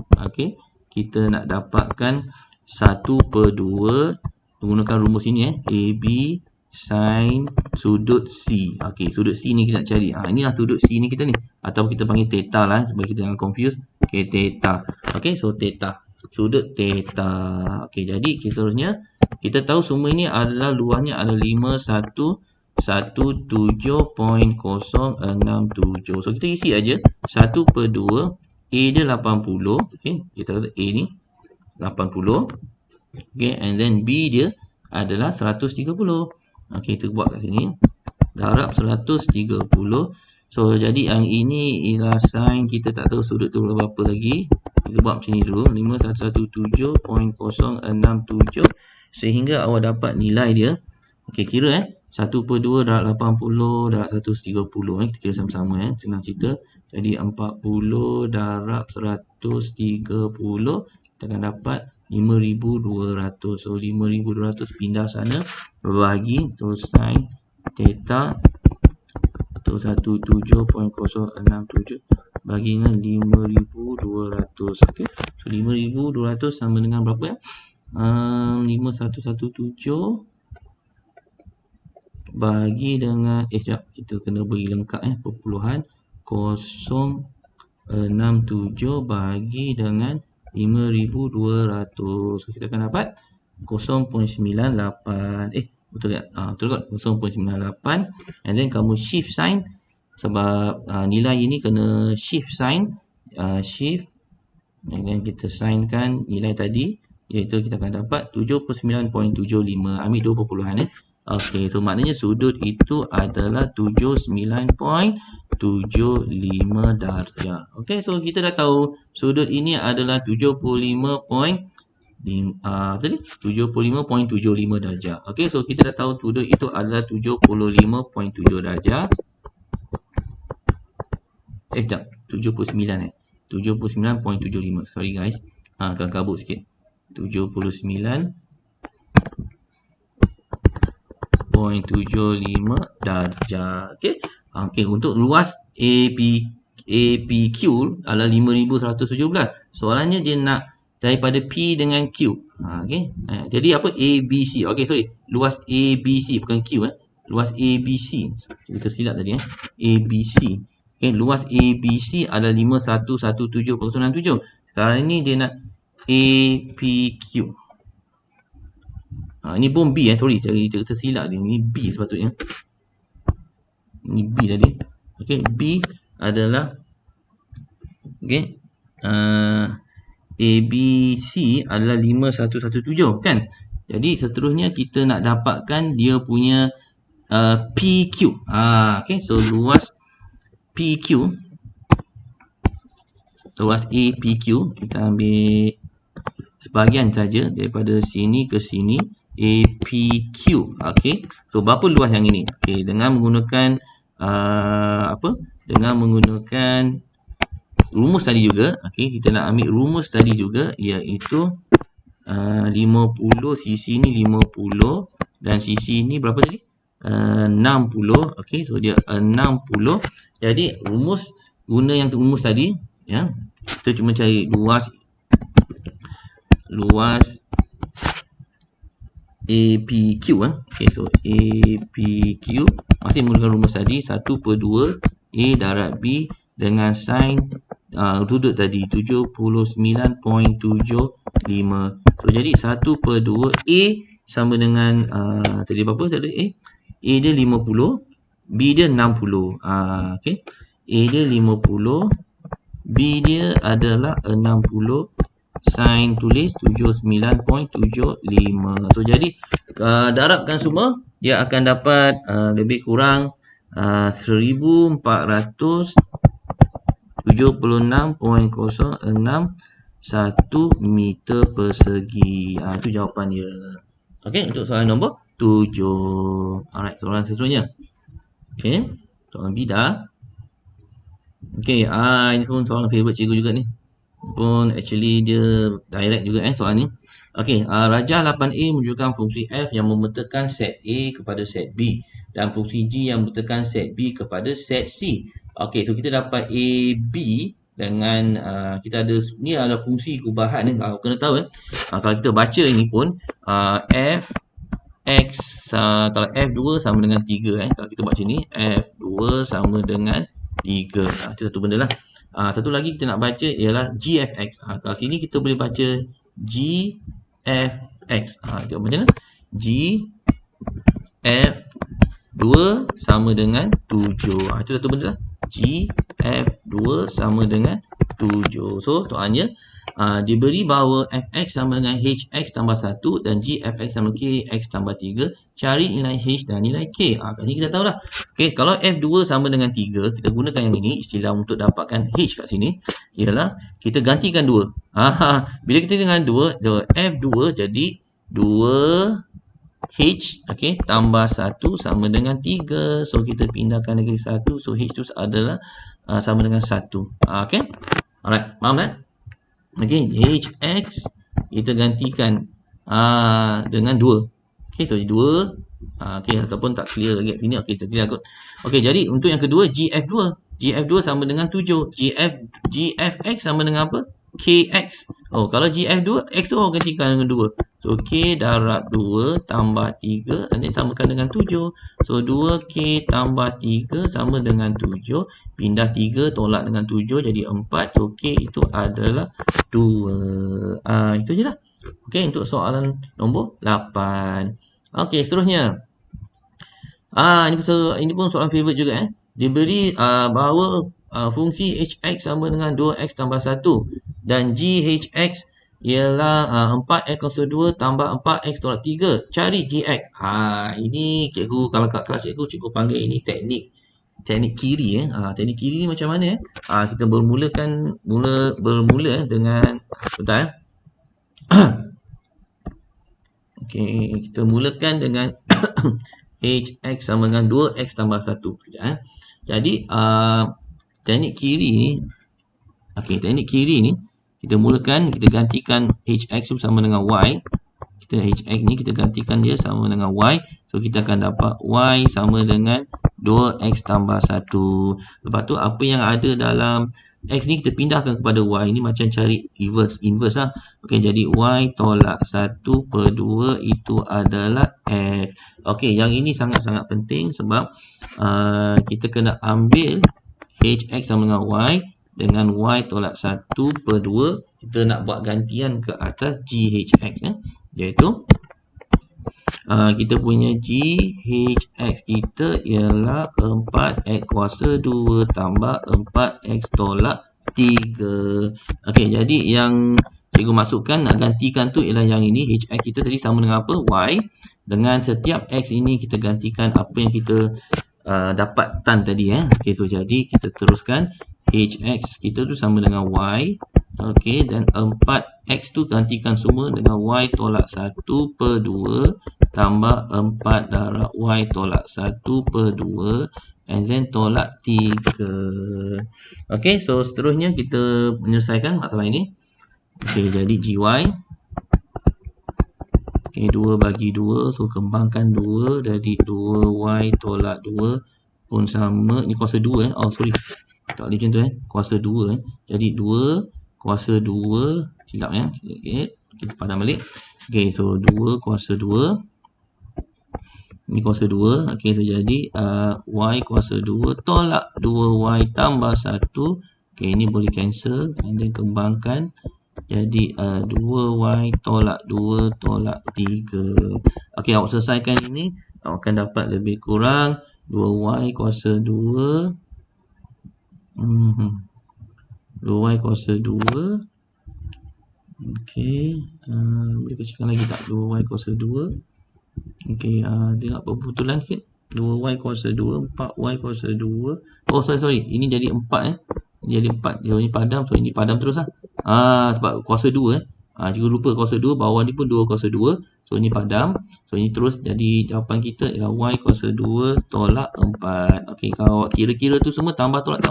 Okey, kita nak dapatkan 1/2 menggunakan rumus ini AB sin sudut C. Okey, sudut C ni kita nak cari. Inilah sudut C ni kita ni, atau kita panggil theta lah supaya kita jangan confuse. Okey, theta. Okey, so theta, sudut theta. Okey, jadi seterusnya kita tahu semua ini adalah luasnya adalah 5117.067. So kita isi aja 1/2 A dia 80. Okey, kita kata A ni 80. Okey, and then B dia adalah 130. Okey, kita buat kat sini. Darab 130. So jadi yang ini ialah sin, kita tak tahu sudut tu berapa lagi. Kita buat macam ni dulu, 5117.067 sehingga awak dapat nilai dia. Okey, kira 1/2 darab 80 darab 130 kita kira sama-sama senang cerita. Jadi 40 darab 130 kita akan dapat 5200. So 5200 pindah sana, berbagi, so sin theta tu 17.067 bagi dengan 5200. Okey, so 5200 sama dengan berapa 5117 bagi dengan sekejap, kita kena beri lengkap perpuluhan 067 bagi dengan 5200. So kita akan dapat 0.98. Betul tak? Betul tak? 0.98. And then kamu shift sign sebab nilai ini kena shift sign, shift, and then kita signkan nilai tadi, iaitu kita akan dapat 79.75. Ambil 2 perpuluhan Okey, so maknanya sudut itu adalah 79.75 darjah. Okey, so kita dah tahu sudut ini adalah 75.75 darjah. Okey, so kita dah tahu sudut itu adalah 75.7 darjah. Sekejap, 79 79.75. Sorry guys. Akan kabut sikit. 79.75 darjah. Okey. Okey, untuk luas APQ adalah 5117. Soalannya dia nak daripada P dengan Q. Okey. Jadi apa? ABC. Okey, sorry. Luas ABC bukan Q luas ABC. Kita silap tadi ABC. Okay, luas ABC adalah 5117.67. Sekarang ini dia nak APQ. Ini pun B sorry, kita tersilap dia. Ini B sepatutnya. Ini B tadi. Okey, B adalah okey. ABC adalah 5117 kan? Jadi seterusnya kita nak dapatkan dia punya PQ. Okey, so luas PQ, luas APQ, kita ambil sebahagian saja daripada sini ke sini, APQ. Okey, so berapa luas yang ini? Okey, dengan menggunakan dengan menggunakan rumus tadi juga. Okey, kita nak ambil rumus tadi juga, iaitu 50, sisi ni 50 dan sisi ni berapa tadi? 60. Okey, so dia 60. Jadi rumus, guna yang rumus tadi ya, kita cuma cari luas APQ. Okey, so APQ masih menggunakan rumus tadi, 1/2 A darab B dengan sin sudut tadi 79.75. So jadi 1/2 A sama dengan tadi berapa tadi? A dia 50, B dia 60. Okey, A dia 50, B dia adalah 60, sin tulis 79.75. So jadi darabkan semua, dia akan dapat lebih kurang 1476.061 meter persegi. Itu jawapan dia. Okey, untuk soalan nombor 7. Alright, soalan seterusnya. Okey, soalan B dah. Okey, ini pun soalan favorite cikgu juga ni. Pun actually dia direct juga soalan ni. Okey, rajah 8A menunjukkan fungsi F yang membentangkan set A kepada set B dan fungsi G yang membentangkan set B kepada set C. Okey, so kita dapat A, B dengan kita ada ni adalah fungsi gubahan ni. Kena tahu kalau kita baca ini pun F X, kalau F2 sama dengan 3 kalau kita baca ni F2 sama dengan 3. Itu satu benda lah. Satu lagi kita nak baca ialah GFX. Kalau sini kita boleh baca GFX. Kita baca mana? GF2 sama dengan 7. Itu satu benda lah. GF2 sama dengan 7. So soalnya diberi bahawa Fx sama dengan Hx tambah 1 dan Gfx sama Kx tambah 3. Cari nilai H dan nilai K. Kat sini kita tahu lah. Okay, kalau F2 sama dengan 3, kita gunakan yang ini. Istilah untuk dapatkan H kat sini ialah kita gantikan 2. Bila kita dengan 2, F2 jadi 2H, okay, tambah 1 sama dengan 3. So kita pindahkan negatif 1. So H tu adalah sama dengan 1. Okay, alright, faham tak? Okay, Hx kita gantikan dengan 2. Okay, so 2. Okay, ataupun tak clear lagi kat sini. Okay, kita clear kot. Okay, jadi untuk yang kedua GF2. GF2 sama dengan 7. GFX sama dengan apa? Kx. Kalau GF2, X tu gantikan dengan 2. So K darab 2 tambah 3 nanti samakan dengan 7. So 2K tambah 3 sama dengan 7. Pindah 3 tolak dengan 7 jadi 4. So K itu adalah 2. Itu je lah. Okay, untuk soalan nombor 8. Okay, seterusnya. Ini pun soalan favorite juga. Diberi bahawa fungsi Hx sama dengan 2x tambah 1 dan GHX ialah 4x+2 tambah 4x tolak 3. Cari Gx. Ini cikgu, kalau kat kelas cikgu panggil ini teknik kiri. Teknik kiri ni macam mana? Kita bermula dengan bentar. Okey, kita mulakan dengan Hx sama dengan 2x tambah 1. Jadi teknik kiri ni, teknik kiri ni kita mulakan, kita gantikan Hx sama dengan y. Hx ni kita gantikan dia sama dengan y. So kita akan dapat y sama dengan 2x tambah 1. Lepas tu apa yang ada dalam X ni kita pindahkan kepada Y. Ini macam cari inverse lah. Okey, jadi Y tolak 1 per 2 itu adalah X. Okey, yang ini sangat-sangat penting sebab kita kena ambil HX sama dengan Y. Dengan Y tolak 1 per 2, kita nak buat gantian ke atas GHX ya. Iaitu kita punya GHX kita ialah 4X kuasa 2 tambah 4X tolak 3. Okey, jadi yang cikgu masukkan nak gantikan tu ialah yang ini. HX kita tadi sama dengan apa? Y. Dengan setiap X ini kita gantikan apa yang kita dapatkan tadi Okey, so jadi kita teruskan HX kita tu sama dengan Y. Okey, dan 4X tu gantikan semua dengan Y tolak 1 per 2 tambah 4 darab Y tolak 1 per 2 and then tolak 3. Okey, so seterusnya kita menyelesaikan masalah ini. Okey, jadi GY. Okey, 2 bagi 2, so kembangkan 2, jadi 2Y tolak 2 pun sama. Ini kuasa 2 oh sorry, tak boleh macam tu kuasa 2 jadi 2 kuasa 2, silap sedikit, kita padam balik. Okey, so 2 kuasa 2, ini kuasa 2. Okey, so jadi Y kuasa 2 tolak 2Y tambah 1. Okey, ini boleh cancel and then kembangkan jadi 2Y tolak 2 tolak 3. Okey, awak selesaikan ini, awak akan dapat lebih kurang 2Y kuasa 2 2Y kuasa 2. Okey, boleh kecilkan lagi tak? 2Y kuasa 2. Okey, tengok perbetulan sikit. 2Y kuasa 2, 4Y kuasa 2. Oh, sorry. Ini jadi 4 Jadi 4. Ini padam, so ini padam terus lah. Sebab kuasa 2 cikgu lupa kuasa 2, bawah ni pun 2 kuasa 2. So ini padam. So ini terus, jadi jawapan kita ialah Y kuasa 2 tolak 4. Okey, kalau kira-kira tu semua tambah tolak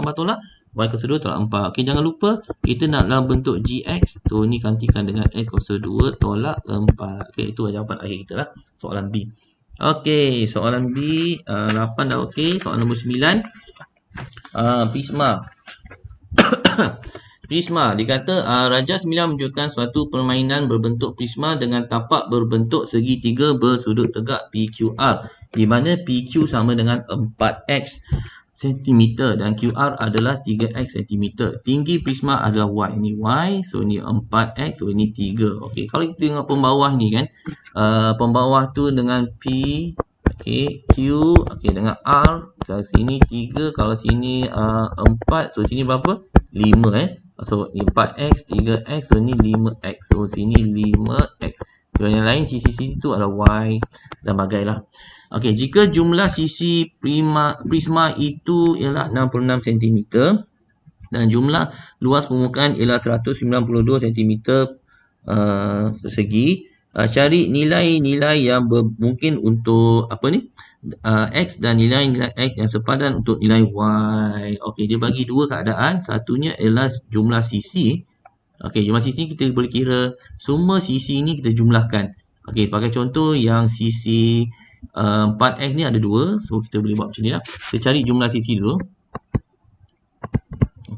Y kuasa 2 tolak 4. Okey, jangan lupa kita nak dalam bentuk GX. So ini gantikan dengan X kuasa 2 tolak 4. Okey, itu jawapan akhir kita lah. Soalan B. Okey, soalan B 8 dah okey. Soalan nombor 9. Prisma. Prisma, dikata Raja 9 menunjukkan suatu permainan berbentuk prisma dengan tapak berbentuk segitiga bersudut tegak PQR, di mana PQ sama dengan 4X cm dan QR adalah 3X cm. Tinggi prisma adalah Y. Ini Y, so ini 4X, so ini 3. Okey, kalau kita tengok pembawah ni kan, pembawah tu dengan P, okey, Q, okey, dengan R, kalau sini 3, kalau sini 4, so sini berapa? 5 So ni 4X, 3X, so ni 5X, so sini 5X. So yang lain sisi-sisi tu adalah Y dan bagailah. Okey, jika jumlah sisi prisma itu ialah 66 cm dan jumlah luas permukaan ialah 192 cm persegi, cari nilai-nilai yang mungkin untuk X dan nilai-nilai X yang sepadan untuk nilai Y. Okey, dia bagi dua keadaan. Satunya ialah jumlah sisi. Okey, jumlah sisi kita boleh kira semua sisi ini kita jumlahkan. Okey, sebagai contoh yang sisi 4X ni ada 2. So kita boleh buat macam ni lah. Kita cari jumlah sisi dulu.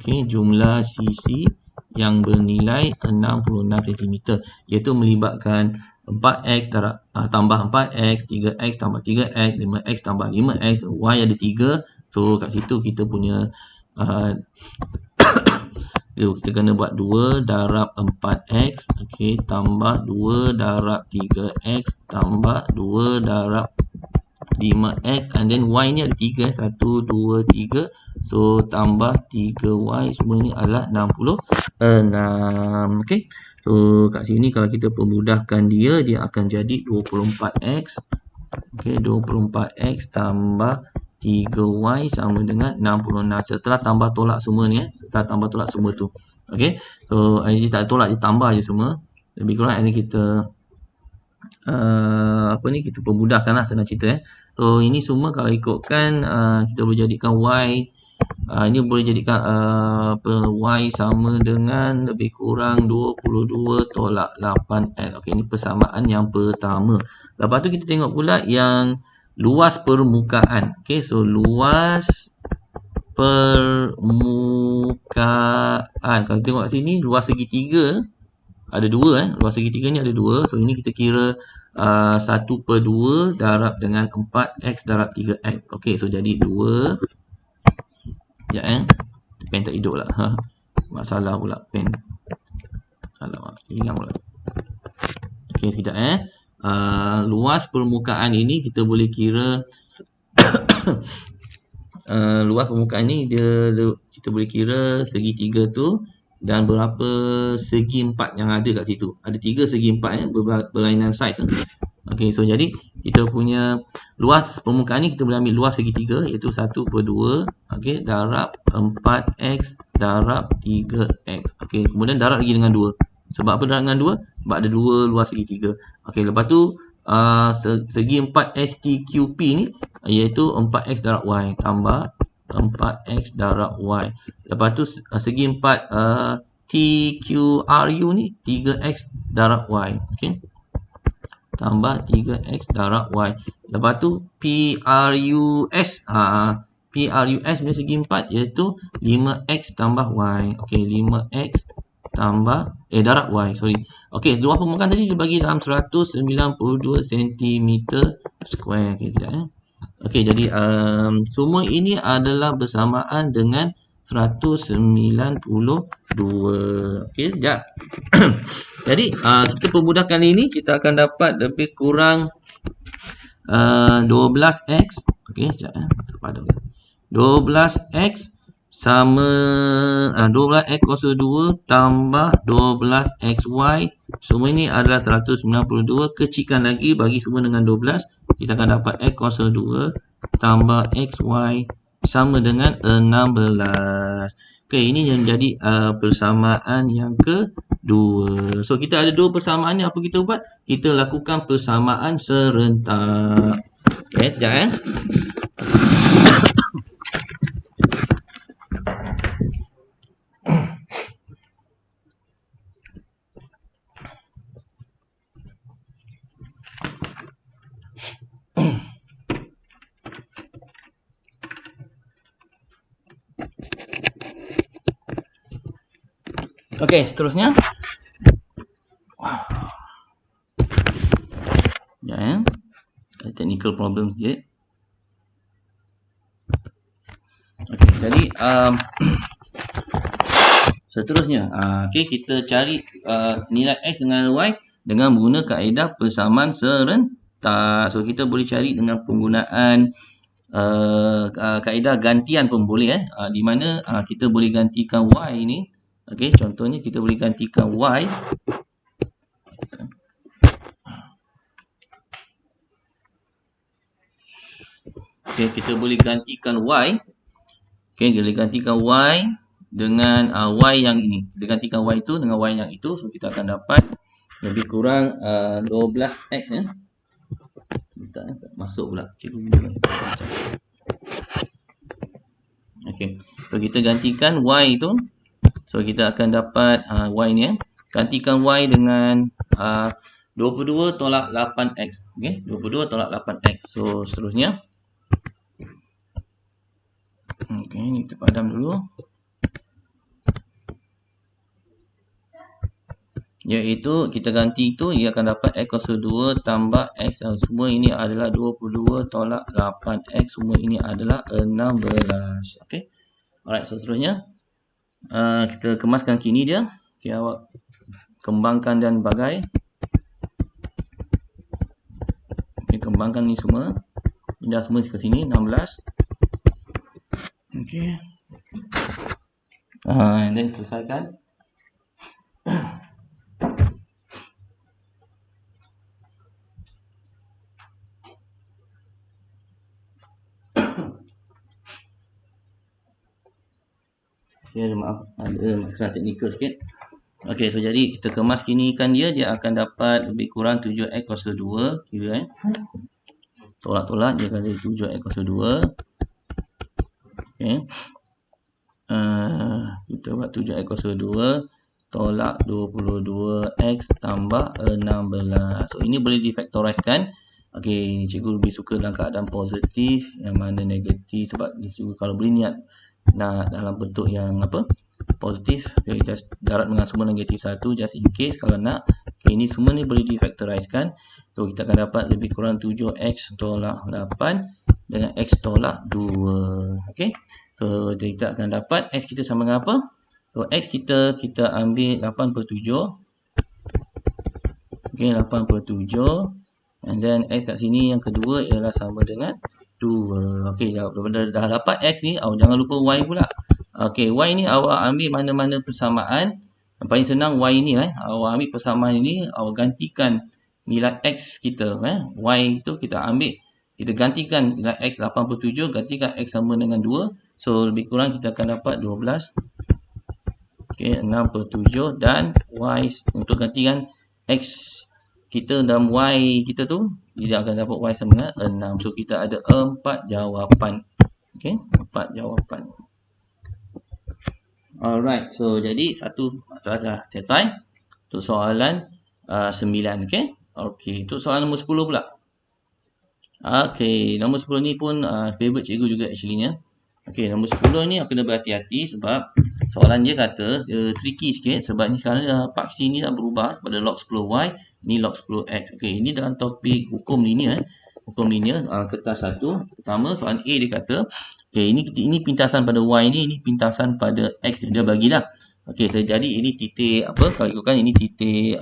Okey, jumlah sisi yang bernilai 66 cm, iaitu melibatkan 4X tambah 4X, 3X tambah 3X, 5X tambah 5X, Y ada 3. So kat situ kita punya kita kena buat 2 darab 4X, okey, tambah 2 darab 3X, tambah 2 darab 5X, and then Y ni ada 3, 1, 2, 3. So tambah 3Y, semua ni adalah 66. Okey, so kat sini kalau kita permudahkan dia akan jadi 24X. Okey, 24X tambah 3Y sama dengan 66. Setelah tambah tolak semua ni setelah tambah tolak semua tu. Okey, so ini tak tolak, dia tambah je semua. Lebih kurang ini kita kita permudahkan lah, senang cerita So ini semua kalau ikutkan kita boleh jadikan Y, ini boleh jadikan Y sama dengan lebih kurang 22 tolak 8X. Okey, ini persamaan yang pertama. Lepas tu kita tengok pula yang luas permukaan. Okey, so luas permukaan. Kalau tengok kat sini, luas segitiga ada dua. Luas segitiga ni ada dua. So, ini kita kira 1/2 darab dengan 4x darab 3x. Okey, so jadi 2. Sekejap pen tak hidup lah. Masalah pula pen. Alamak, hilang pula. Okey, sekejap luas permukaan ini kita boleh kira luas permukaan ni kita boleh kira segitiga tu dan berapa segi empat yang ada kat situ. Ada 3 segi empat berlainan saiz. Okey, so jadi kita punya luas permukaan ni kita boleh ambil luas segitiga iaitu 1/2 okey darab 4x darab 3x. Okey, kemudian darab lagi dengan 2. Sebab apa darab dengan 2? Sebab ada 2 luas segitiga. Okey, lepas tu segi 4 STQP ni iaitu 4x darab y tambah 4x darab y. Lepas tu segi 4 TQRU ni 3x darab y. Okey, tambah 3x darab y. Lepas tu PRUS PRUS punya segi 4 iaitu 5x tambah y. Okey, 5x tambah darab y, sorry. Okey, luas permukaan tadi dibagi dalam 192 cm square. Okey, sekejap Okey, jadi semua ini adalah bersamaan dengan 192. Okey, sekejap. Jadi kita permudahkan ini, kita akan dapat lebih kurang 12x. Okey, sekejap terpadam. 12x sama 12x kuasa 2 tambah 12xy. Semua ini adalah 192. Kecilkan lagi, bagi semua dengan 12. Kita akan dapat x kuasa 2 tambah xy sama dengan 16. Okey, ini yang menjadi persamaan yang kedua. So, kita ada 2 persamaan ni. Apa kita buat? Kita lakukan persamaan serentak. Okey, sekejap Okey, seterusnya. Ya, ada technical problem sikit. Okey, jadi seterusnya, okey, kita cari nilai x dengan y dengan menggunakan kaedah persamaan serentak. So, kita boleh cari dengan penggunaan kaedah gantian pun boleh di mana kita boleh gantikan y ni. Okey, contohnya kita boleh gantikan y. Okey, kita boleh gantikan y. Okey, kita boleh gantikan y dengan y yang ini. Kita gantikan y itu dengan y yang itu. So, kita akan dapat lebih kurang 12x tak masuk pula. Okey, so kita gantikan y itu. So, kita akan dapat y ni gantikan y dengan 22 tolak 8x. Okey, 22 tolak 8x. So, seterusnya. Okey, ni kita padam dulu. Iaitu kita ganti itu, ia akan dapat x kuasa 2 tambah x. Semua ini adalah 22 tolak 8x. Semua ini adalah 16. Okey. Alright, so seterusnya. Kita kemaskan kini dia. Okey, awak kembangkan dan bagai. Okey, kembangkan ni semua. Pindah semua ke sini, 16. Okey. And then selesaikan. Okay, ada masalah teknikal sikit. Okey, so jadi kita kemas kinikan dia akan dapat lebih kurang 7x kuasa 2. Kira tolak-tolak dia akan jadi 7x kuasa 2. Okey. Kita buat 7x kuasa 2 tolak 22x tambah 16. So, ini boleh difaktoriskan. Okey, cikgu lebih suka dalam keadaan positif, yang mana negatif sebab cikgu kalau boleh niat dalam bentuk yang apa? Positif. Okay, just darat dengan sumber negatif 1 just in case kalau nak. Okay, ini semua ni boleh difaktoriskan. So kita akan dapat lebih kurang 7x tolak 8 dengan x tolak 2. Okay. So kita akan dapat x kita sama dengan apa? So x kita ambil 8/7. Okay, 8/7. And then x kat sini yang kedua ialah sama dengan 2. Okay, dah dapat x ni, jangan lupa y pula. Okay, y ni awak ambil mana-mana persamaan. Yang paling senang y ni awak ambil persamaan ini, awak gantikan nilai x kita. Y itu kita ambil, kita gantikan nilai x 8/7, gantikan x sama dengan 2. So lebih kurang kita akan dapat 12. Okay, 6/7 dan y untuk gantikan x kita dalam y kita tu, dia akan dapat y sama dengan 6. So kita ada 4 jawapan. Okay, 4 jawapan. Alright, so jadi satu masalah dah selesai. Untuk soalan 9. Okay, untuk soalan nombor 10 pula. Okay, nombor 10 ni pun favorite cikgu juga actually nya. Okay, nombor 10 ni kena berhati-hati sebab soalan dia kata tricky sikit sebab ni sekarang paksi ni dah berubah pada log 10y, ni log 10x. Okay, ini dalam topik hukum linear. Hukum linear kertas 1. Pertama soalan A dia kata, okay, ini pintasan pada y ni, ini pintasan pada x dia bagi dah. Okay, so jadi ini titik apa? Kalau ikutkan ini titik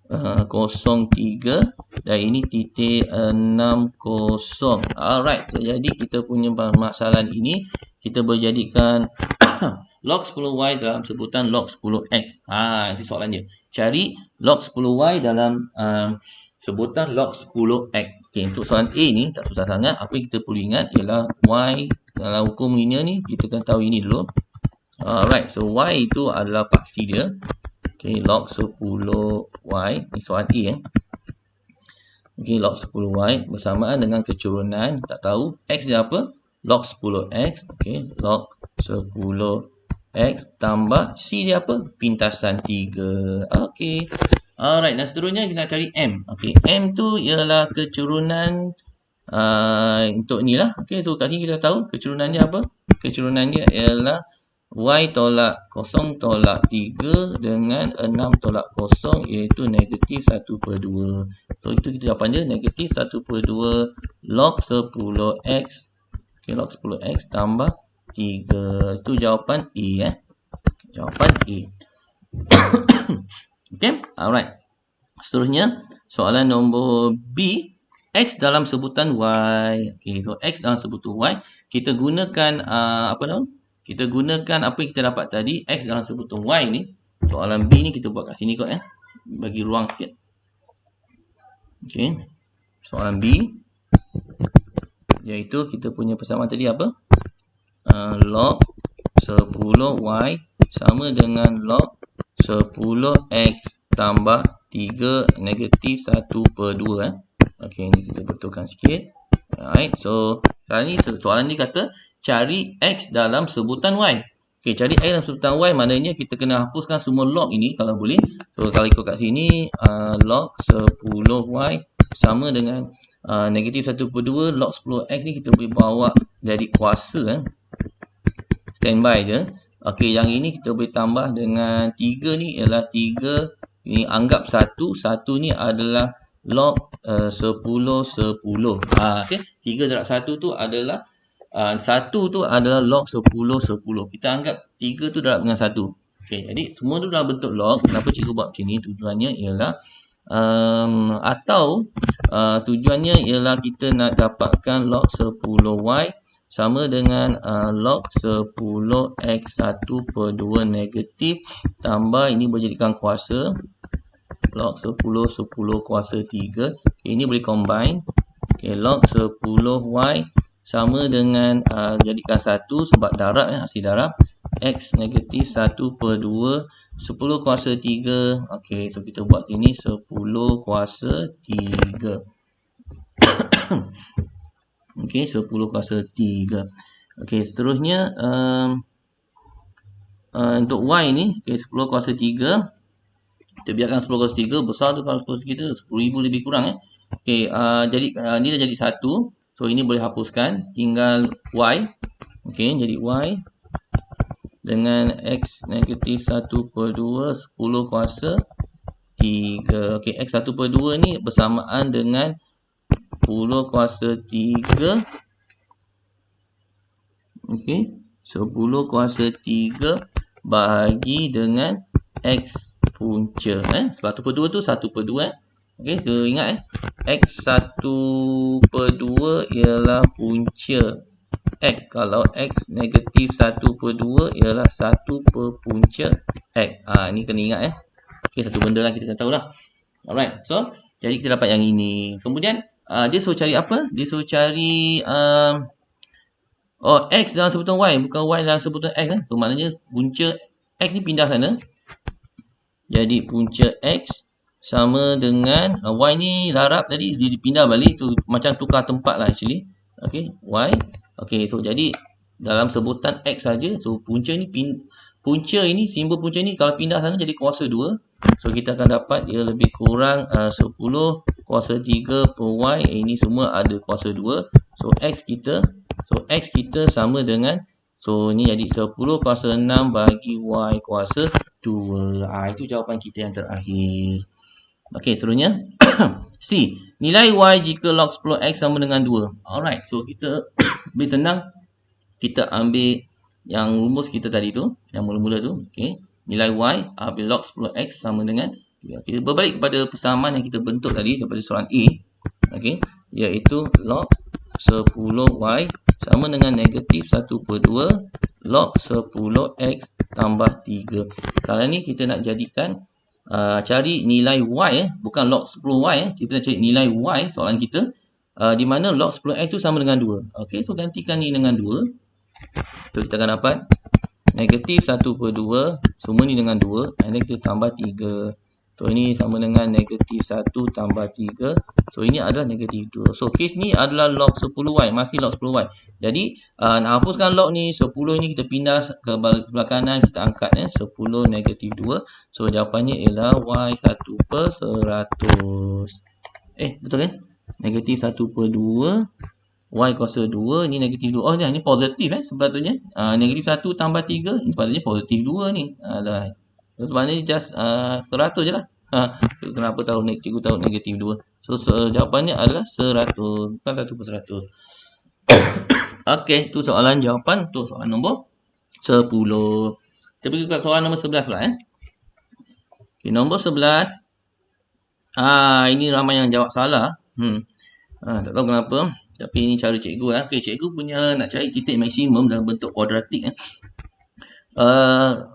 03 dan ini titik 60. Alright, so jadi kita punya permasalahan ini kita berjadikan log 10y dalam sebutan log 10x. Itu soalan dia. Cari log 10y dalam sebutan log 10x. Okay, untuk soalan A ni tak susah sangat. Apa yang kita perlu ingat ialah y dalam hukum linear ni kita kena tahu ini dulu. Alright, so y itu adalah paksi dia. Okay, log 10y. Ini soalan A. Okay, log 10y bersamaan dengan kecurunan. Tak tahu x dia apa? Log 10x. Okay, log 10x tambah c dia apa? Pintasan 3. Okay. Alright, dan seterusnya kita nak cari m. Okay, m tu ialah kecurunan untuk ni lah. Okay, so kat sini kita tahu kecurunan dia apa? Kecurunan dia ialah y tolak 0 tolak 3 dengan 6 tolak 0 iaitu negatif 1/2. So itu kita jawapan dia negatif 1/2 log 10x. Okay, log 10x tambah 3. Itu jawapan A. Jawapan A. Okay, alright. Seterusnya soalan nombor B, x dalam sebutan y. Okay, so x dalam sebutan y kita gunakan apa nama? Kita gunakan apa yang kita dapat tadi, x dalam sebutan y ni. Soalan B ni kita buat kat sini kot bagi ruang sikit. Okay, soalan B iaitu kita punya persamaan tadi apa? Log 10y sama dengan log 10x tambah 3 negatif 1/2. Okay, ni kita betulkan sikit. Alright, so sekarang ni soalan ni kata cari x dalam sebutan y. Okay, cari x dalam sebutan y maknanya kita kena hapuskan semua log ini kalau boleh. So kalau ikut kat sini log 10y sama dengan negatif 1/2 log 10x ni kita boleh bawa jadi kuasa. Standby je. Okay, yang ini kita boleh tambah dengan 3 ni ialah 3. Ini anggap 1. 1 ni adalah log 10. Okay, 3 darab 1 tu adalah 1 tu adalah log 10. Kita anggap 3 tu darab dengan 1. Okay, jadi semua tu dalam bentuk log. Kenapa cikgu buat macam ni? Tujuannya ialah tujuannya ialah kita nak dapatkan log 10y sama dengan log 10x1/2 negatif tambah ini boleh jadikan kuasa log 10 kuasa 3. Okay, ini boleh combine. Okay, log 10y sama dengan jadikan 1 sebab darab hasil darab x negatif 1/2 10 kuasa 3. Okay, so kita buat sini 10 kuasa 3. Okay, 10 kuasa 3. Okay, seterusnya untuk y ni, okay, 10 kuasa 3. Kita biarkan 10 kuasa 3 besar tu kalau 10 kuasa 3 10,000 lebih kurang. Okay, jadi ni dah jadi 1. So ini boleh hapuskan, tinggal y. Okey, jadi Y dengan X negatif 1/2 10 kuasa 3. Okey, X 1/2 ni bersamaan dengan 10 kuasa 3. Okey, 10 kuasa 3 bahagi dengan X punca. Sebab 1/2 tu 1/2. Okey, so ingat X 1/2 ialah punca X. Kalau X negatif 1/2 ialah 1 per punca X. Ni kena ingat Okey, satu benda lah kita kena tahu lah. Alright, so jadi kita dapat yang ini. Kemudian dia suruh cari apa? Dia suruh cari X dalam sebutan Y, bukan Y dalam sebutan X. So maknanya punca X ni pindah sana. Jadi punca X sama dengan Y ni larap tadi, dia pindah balik. So macam tukar tempat lah actually. Okey, Y. Okey, so jadi dalam sebutan X saja. So punca ini simbol punca ni kalau pindah sana jadi kuasa 2. So kita akan dapat ia lebih kurang 10 kuasa 3 per Y. Ini semua ada kuasa 2. So X kita sama dengan, so ni jadi 10 kuasa 6 bagi Y kuasa 2. Itu jawapan kita yang terakhir. Okey, seterusnya C. Nilai Y jika log 10X sama dengan 2. Alright, so kita lebih senang kita ambil yang rumus kita tadi tu, yang mula-mula tu. Okey, nilai Y ambil log 10X sama dengan, kita berbalik kepada persamaan yang kita bentuk tadi daripada soalan A. Okey, iaitu log 10Y sama dengan negatif 1/2 log 10X tambah 3. Kalau ni kita nak jadikan cari nilai Y bukan log 10Y kita nak cari nilai Y soalan kita, di mana log 10X tu sama dengan 2. Okey, so gantikan ni dengan 2. So kita akan dapat negatif 1/2, semua ni dengan 2, and then kita tambah 3. So ini sama dengan negatif 1 tambah 3. So ini adalah negatif 2. So kes ni adalah log 10Y, masih log 10Y. Jadi nak hapuskan log ni, 10 ni kita pindah ke sebelah kanan, kita angkat 10 negatif 2. So jawapannya ialah Y1 per 100. Betul kan? Negatif 1/2 Y kuasa 2, ni negatif 2. Oh ni positif sepatutnya. Negatif 1 tambah 3, ini sepatutnya positif 2 ni. Sebenarnya just 100 je lah. Kenapa cikgu tahu negatif 2? So jawapannya adalah 100, bukan 1 per 100. Okey, tu soalan jawapan untuk soalan nombor 10. Kita pergi ke soalan nombor 11 pula Okay, nombor 11. Ini ramai yang jawab salah. Tak tahu kenapa. Tapi ini cara cikgu Okey, cikgu punya nak cari titik maksimum dalam bentuk kuadratik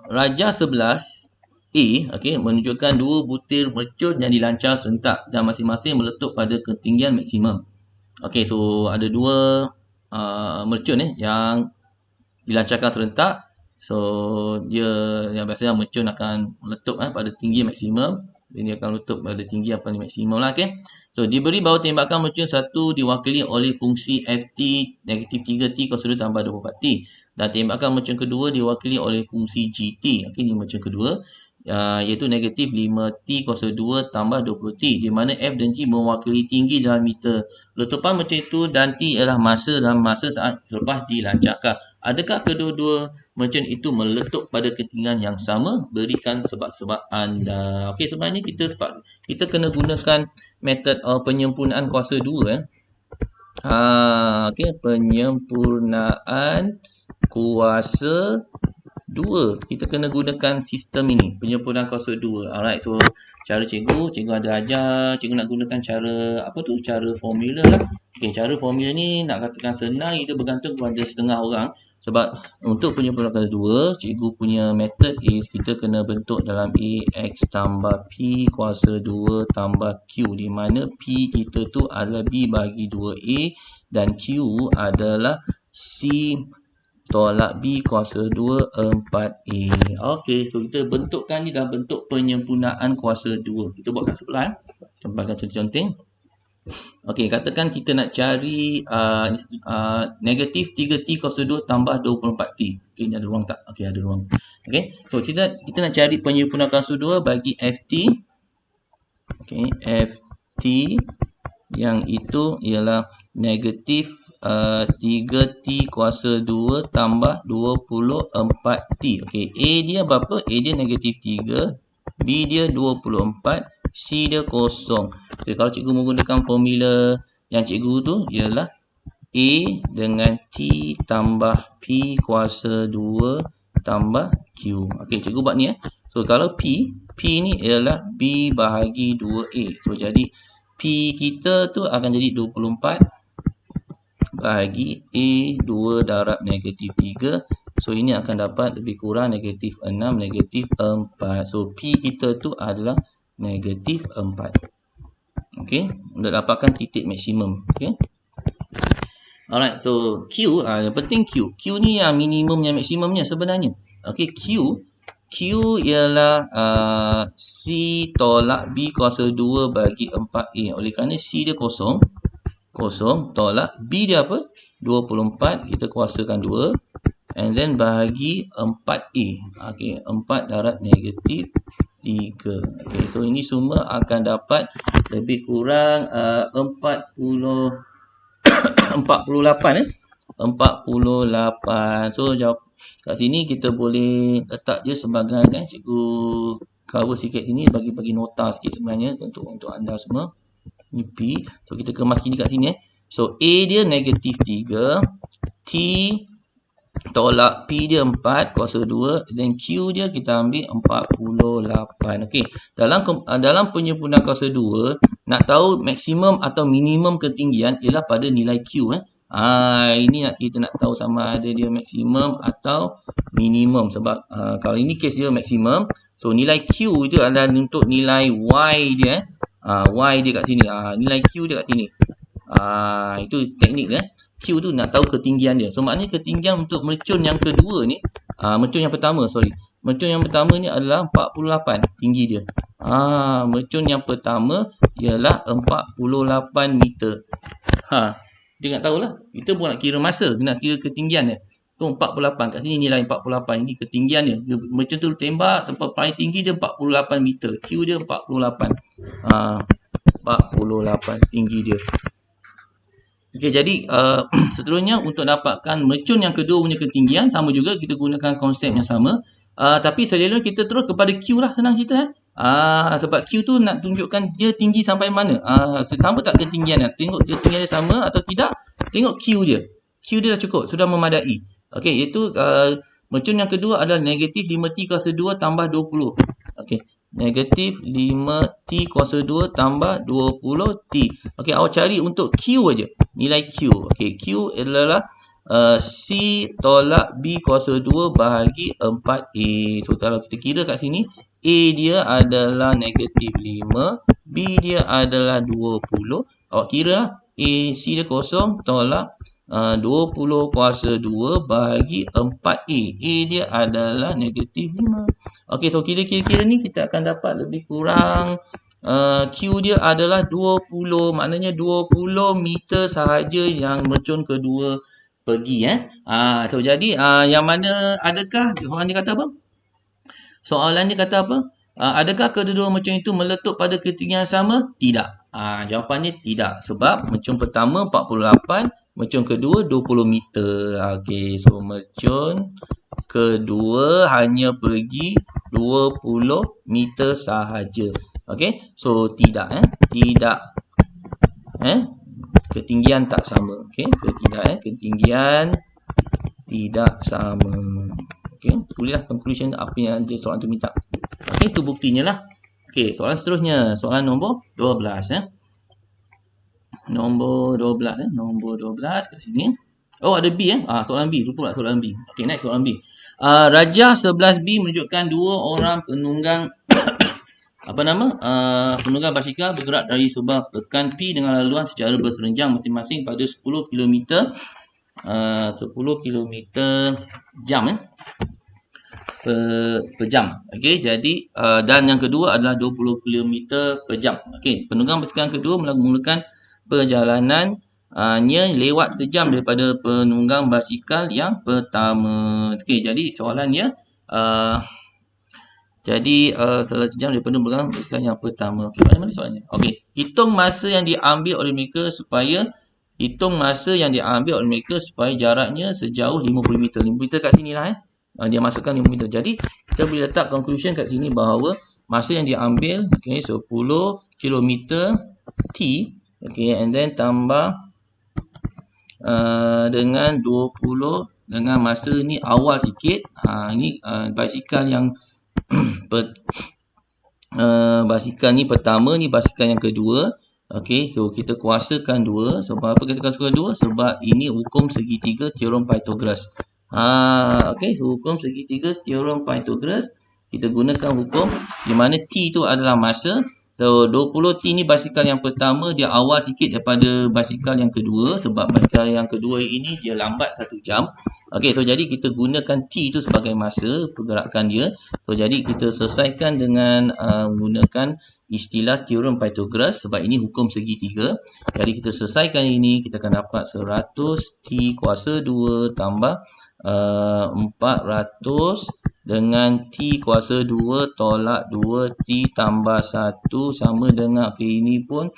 Rajah 11 okey, menunjukkan dua butir mercun yang dilancar serentak dan masing-masing meletup pada ketinggian maksimum. Okey, so ada dua mercun yang dilancarkan serentak. So dia yang biasanya mercun akan meletup pada tinggi maksimum. Ini akan meletup pada tinggi yang paling maksimum lah. Okey. So diberi bahawa tembakan mercun 1 diwakili oleh fungsi ft negatif 3t kuasa 2 tambah 24t. Dan tembakan mercun kedua diwakili oleh fungsi gt. Okey, ini mercun kedua. Iaitu negatif 5t kuasa 2 tambah 20t, di mana F dan G mewakili tinggi dalam meter. Letupan mercun itu dan T ialah masa dan masa saat selepas dilancarkan. Adakah kedua-dua mercun itu meletup pada ketinggian yang sama? Berikan sebab-sebab anda. Okey, sebenarnya kita kena gunakan metod penyempurnaan kuasa 2 Okey, penyempurnaan kuasa 2. Kita kena gunakan sistem ini, penyempurnaan kuasa 2. Alright, so cara cikgu ada ajar, cikgu nak gunakan cara cara formula lah. Okey, cara formula ni nak katakan senang, itu bergantung kepada setengah orang. Sebab untuk penyempurnaan kuasa 2, cikgu punya method is kita kena bentuk dalam A X tambah P kuasa 2 tambah Q, di mana P kita tu adalah B bagi 2A dan Q adalah C tolak B kuasa 2 4A. Okey, so kita bentukkan ni dalam bentuk penyempurnaan kuasa 2. Kita buatkan sebelah Tempatkan contoh-contoh. Okey, katakan kita nak cari negatif 3T kuasa 2 tambah 24T. Okey, ni ada ruang tak? Okey, ada ruang. Okey, so kita nak cari penyempurnaan kuasa 2 bagi FT. Okey, FT Yang itu ialah negatif 3T kuasa 2 tambah 24T. Okey, A dia berapa? A dia negatif 3, B dia 24, C dia kosong. So, kalau cikgu menggunakan formula yang cikgu tu ialah A dengan T tambah P kuasa 2 tambah Q. Okey, cikgu buat ni So, kalau P ni ialah B bahagi 2A. So, jadi P kita tu akan jadi 24 bahagi A 2 darab negatif 3. So, ini akan dapat lebih kurang negatif 6, negatif 4. So, P kita tu adalah negatif 4. Okey, untuk dapatkan titik maksimum. Okey. Alright, so Q, yang penting Q. Q ni yang minimumnya, maksimumnya sebenarnya. Okey, Q ialah C tolak B kuasa 2 bagi 4A. Oleh kerana C dia kosong, tolak B dia apa? 24, kita kuasakan 2. And then bahagi 4A. Okey, 4 darab negatif 3. Okey, so ini semua akan dapat lebih kurang 48. 48. So jawab kat sini kita boleh letak je sebagai cikgu cover sikit sini, bagi nota sikit sebenarnya untuk anda semua. Ni P. So kita kemas kini kat sini So A dia negatif 3, T tolak P dia 4 kuasa 2, dan Q dia kita ambil 48. Okey, dalam penyempurnaan kuasa 2, nak tahu maksimum atau minimum ketinggian ialah pada nilai Q ini kita nak tahu sama ada dia maksimum atau minimum. Sebab kalau ini case dia maksimum, so nilai Q itu adalah untuk nilai Y dia Y dia kat sini. Nilai Q dia kat sini. Itu teknik dia. Q tu nak tahu ketinggian dia. So maknanya ketinggian untuk mercun yang kedua ni, mercun yang pertama ni adalah 48 tinggi dia. Mercun yang pertama ialah 48 meter. Dia nak tahulah. Kita pun nak kira masa, nak kira ketinggian dia. So 48 kat sini nilai 48, ini ketinggian dia. Mercun tu tembak sampai paling tinggi dia 48 meter. Q dia 48. 48 tinggi dia. Okey, jadi seterusnya untuk dapatkan mercun yang kedua punya ketinggian, sama juga kita gunakan konsep yang sama. Tapi selalunya kita terus kepada Q lah, senang cerita sebab Q tu nak tunjukkan dia tinggi sampai mana. Sama tak ketinggian dia? Tengok ketinggian dia sama atau tidak. Tengok Q dia. Q dia dah cukup, sudah memadai. Okey, iaitu mercun yang kedua adalah negatif 5T kuasa 2 tambah 20. Okey, negatif 5T kuasa 2 tambah 20T. Okey, awak cari untuk Q aja. Nilai Q. Okey, Q adalah C tolak B kuasa 2 bahagi 4A. So, kalau kita kira kat sini, A dia adalah negatif 5, B dia adalah 20. Awak kira lah, A, C dia kosong, tolak 20 kuasa 2 bahagi 4A. A dia adalah negatif 5. Okey, so kira-kira ni kita akan dapat lebih kurang Q dia adalah 20. Maknanya 20 meter sahaja yang mercun kedua pergi. So jadi yang mana adakah soalan dia kata apa? Soalan dia kata apa? Adakah kedua-dua mercun itu meletup pada ketinggian sama? Tidak. Jawapannya tidak. Sebab mercun pertama 48, mercun kedua 20 meter. Okey, so mercun kedua hanya pergi 20 meter sahaja. Okey, so tidak tidak ketinggian tak sama. Okey, ketinggian tidak sama. Okey, tulislah conclusion apa yang dia soalan tu minta. Okey, itu buktinya lah. Okey, soalan seterusnya, soalan nombor 12 Nombor 12 kat sini. Oh, ada B soalan B, lupa soalan B. Okey, next soalan B. Rajah 11B menunjukkan dua orang penunggang penunggang basikal bergerak dari sebuah pekan P dengan laluan secara berserenjang masing-masing pada 10 km 10 km jam per jam. Okey, jadi dan yang kedua adalah 20 km per jam. Okey, penunggang basikal kedua melakukan perjalanannya lewat sejam daripada penunggang basikal yang pertama. Okey, jadi soalannya Jadi setelah sejam daripada pegang basikal yang pertama. Okey, mana soalnya? Okey, hitung masa yang diambil oleh mereka supaya jaraknya sejauh 50 meter. 50 meter kat sini lah dia masukkan 50 meter. Jadi kita boleh letak conclusion kat sini bahawa masa yang diambil 10 kilometer T, and then tambah dengan 20 dengan masa ni awal sikit. Ini basikal yang basikal ni pertama, ni basikal yang kedua. Okey, so kita kuasakan 2. Sebab apa kita kuasakan 2? Sebab ini hukum segitiga teorem Pythagoras. Okey, so hukum segitiga teorem Pythagoras, kita gunakan hukum di mana T tu adalah masa. So 20 T ni basikal yang pertama, dia awal sikit daripada basikal yang kedua sebab basikal yang kedua ini dia lambat 1 jam. Okey, so jadi kita gunakan T tu sebagai masa pergerakan dia. So jadi kita selesaikan dengan menggunakan istilah teorem Pythagoras sebab ini hukum segitiga. Jadi kita selesaikan ini, kita akan dapat 100 T kuasa 2 tambah 400 dengan T kuasa 2 tolak 2 T tambah 1 sama dengan, okey, ini pun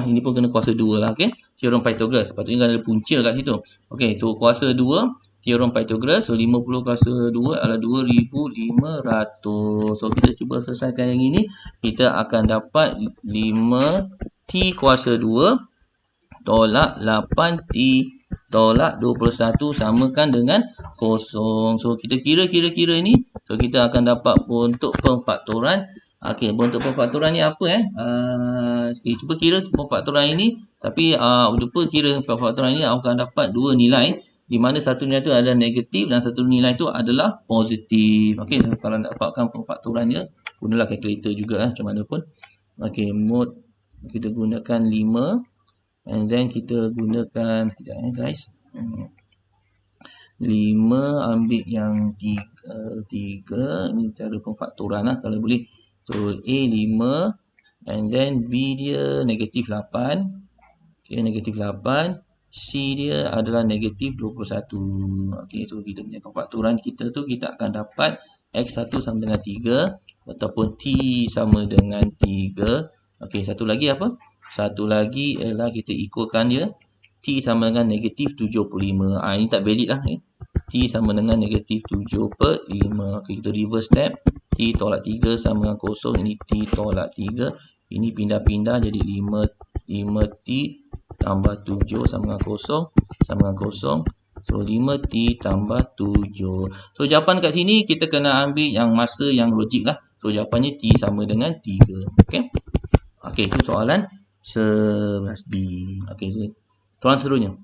ini pun kena kuasa 2 lah. Okey, teorem Pythagoras sepatutnya ada punca kat situ. Okey, so kuasa 2 teorem Pythagoras, so 50 kuasa 2 adalah 2500. So kita cuba selesaikan yang ini, kita akan dapat 5 T kuasa 2 tolak 8 T tolak 21 samakan dengan 0. So kita kira ini. So kita akan dapat bentuk pemfaktoran. Okey, bentuk pemfaktoran ni apa cuba kira pemfaktoran ini. Tapi lupa kira pemfaktoran ini, akan dapat dua nilai, di mana satu nilai itu adalah negatif dan satu nilai itu adalah positif. Okey, so kalau nak dapatkan pemfaktorannya, gunalah kalkulator juga macam mana pun. Okey, mod kita gunakan 5. And then kita gunakan sekejap guys. 5 ambil yang 3. Ini cara pemfaktoran lah kalau boleh. So A 5 and then B dia negatif 8. Okay, negatif 8. C dia adalah negatif 21. Okay, so kita punya pemfaktoran kita tu, kita akan dapat X1 sama dengan 3 ataupun T sama dengan 3. Okay, satu lagi apa? Satu lagi ialah kita ikutkan dia. T sama dengan negatif 75. Ini tak valid lah. T sama dengan negatif 7/5. Okay, kita reverse step. T tolak 3 sama dengan 0. Ini T tolak 3. Ini pindah-pindah jadi 5T tambah 7 sama dengan 0. Sama dengan 0. So 5T tambah 7. So jawapan kat sini kita kena ambil yang masa yang logik lah. So jawapannya T sama dengan 3. Okay. Okay, itu soalan 11B. Okey, soalan seterusnya.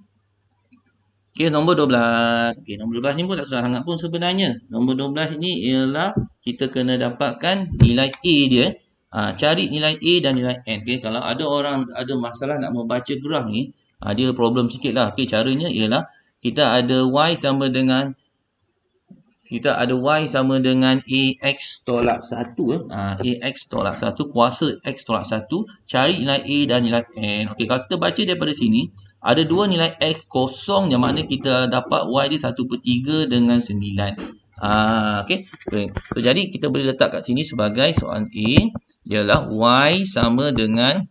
Okey, nombor 12. Okey, nombor 12 ni pun tak susah sangat pun sebenarnya. Nombor 12 ni ialah kita kena dapatkan nilai A dia. Cari nilai A dan nilai N. Okey, kalau ada orang ada masalah nak membaca graf ni, dia problem sikit lah. Okey, caranya ialah kita ada Y sama dengan AX tolak 1. AX tolak 1 kuasa X tolak 1. Cari nilai A dan nilai N. Okey, kalau kita baca daripada sini, ada dua nilai X kosong yang mana kita dapat Y dia 1/3 dengan 9. Okey. So, jadi kita boleh letak kat sini sebagai soalan A ialah Y sama dengan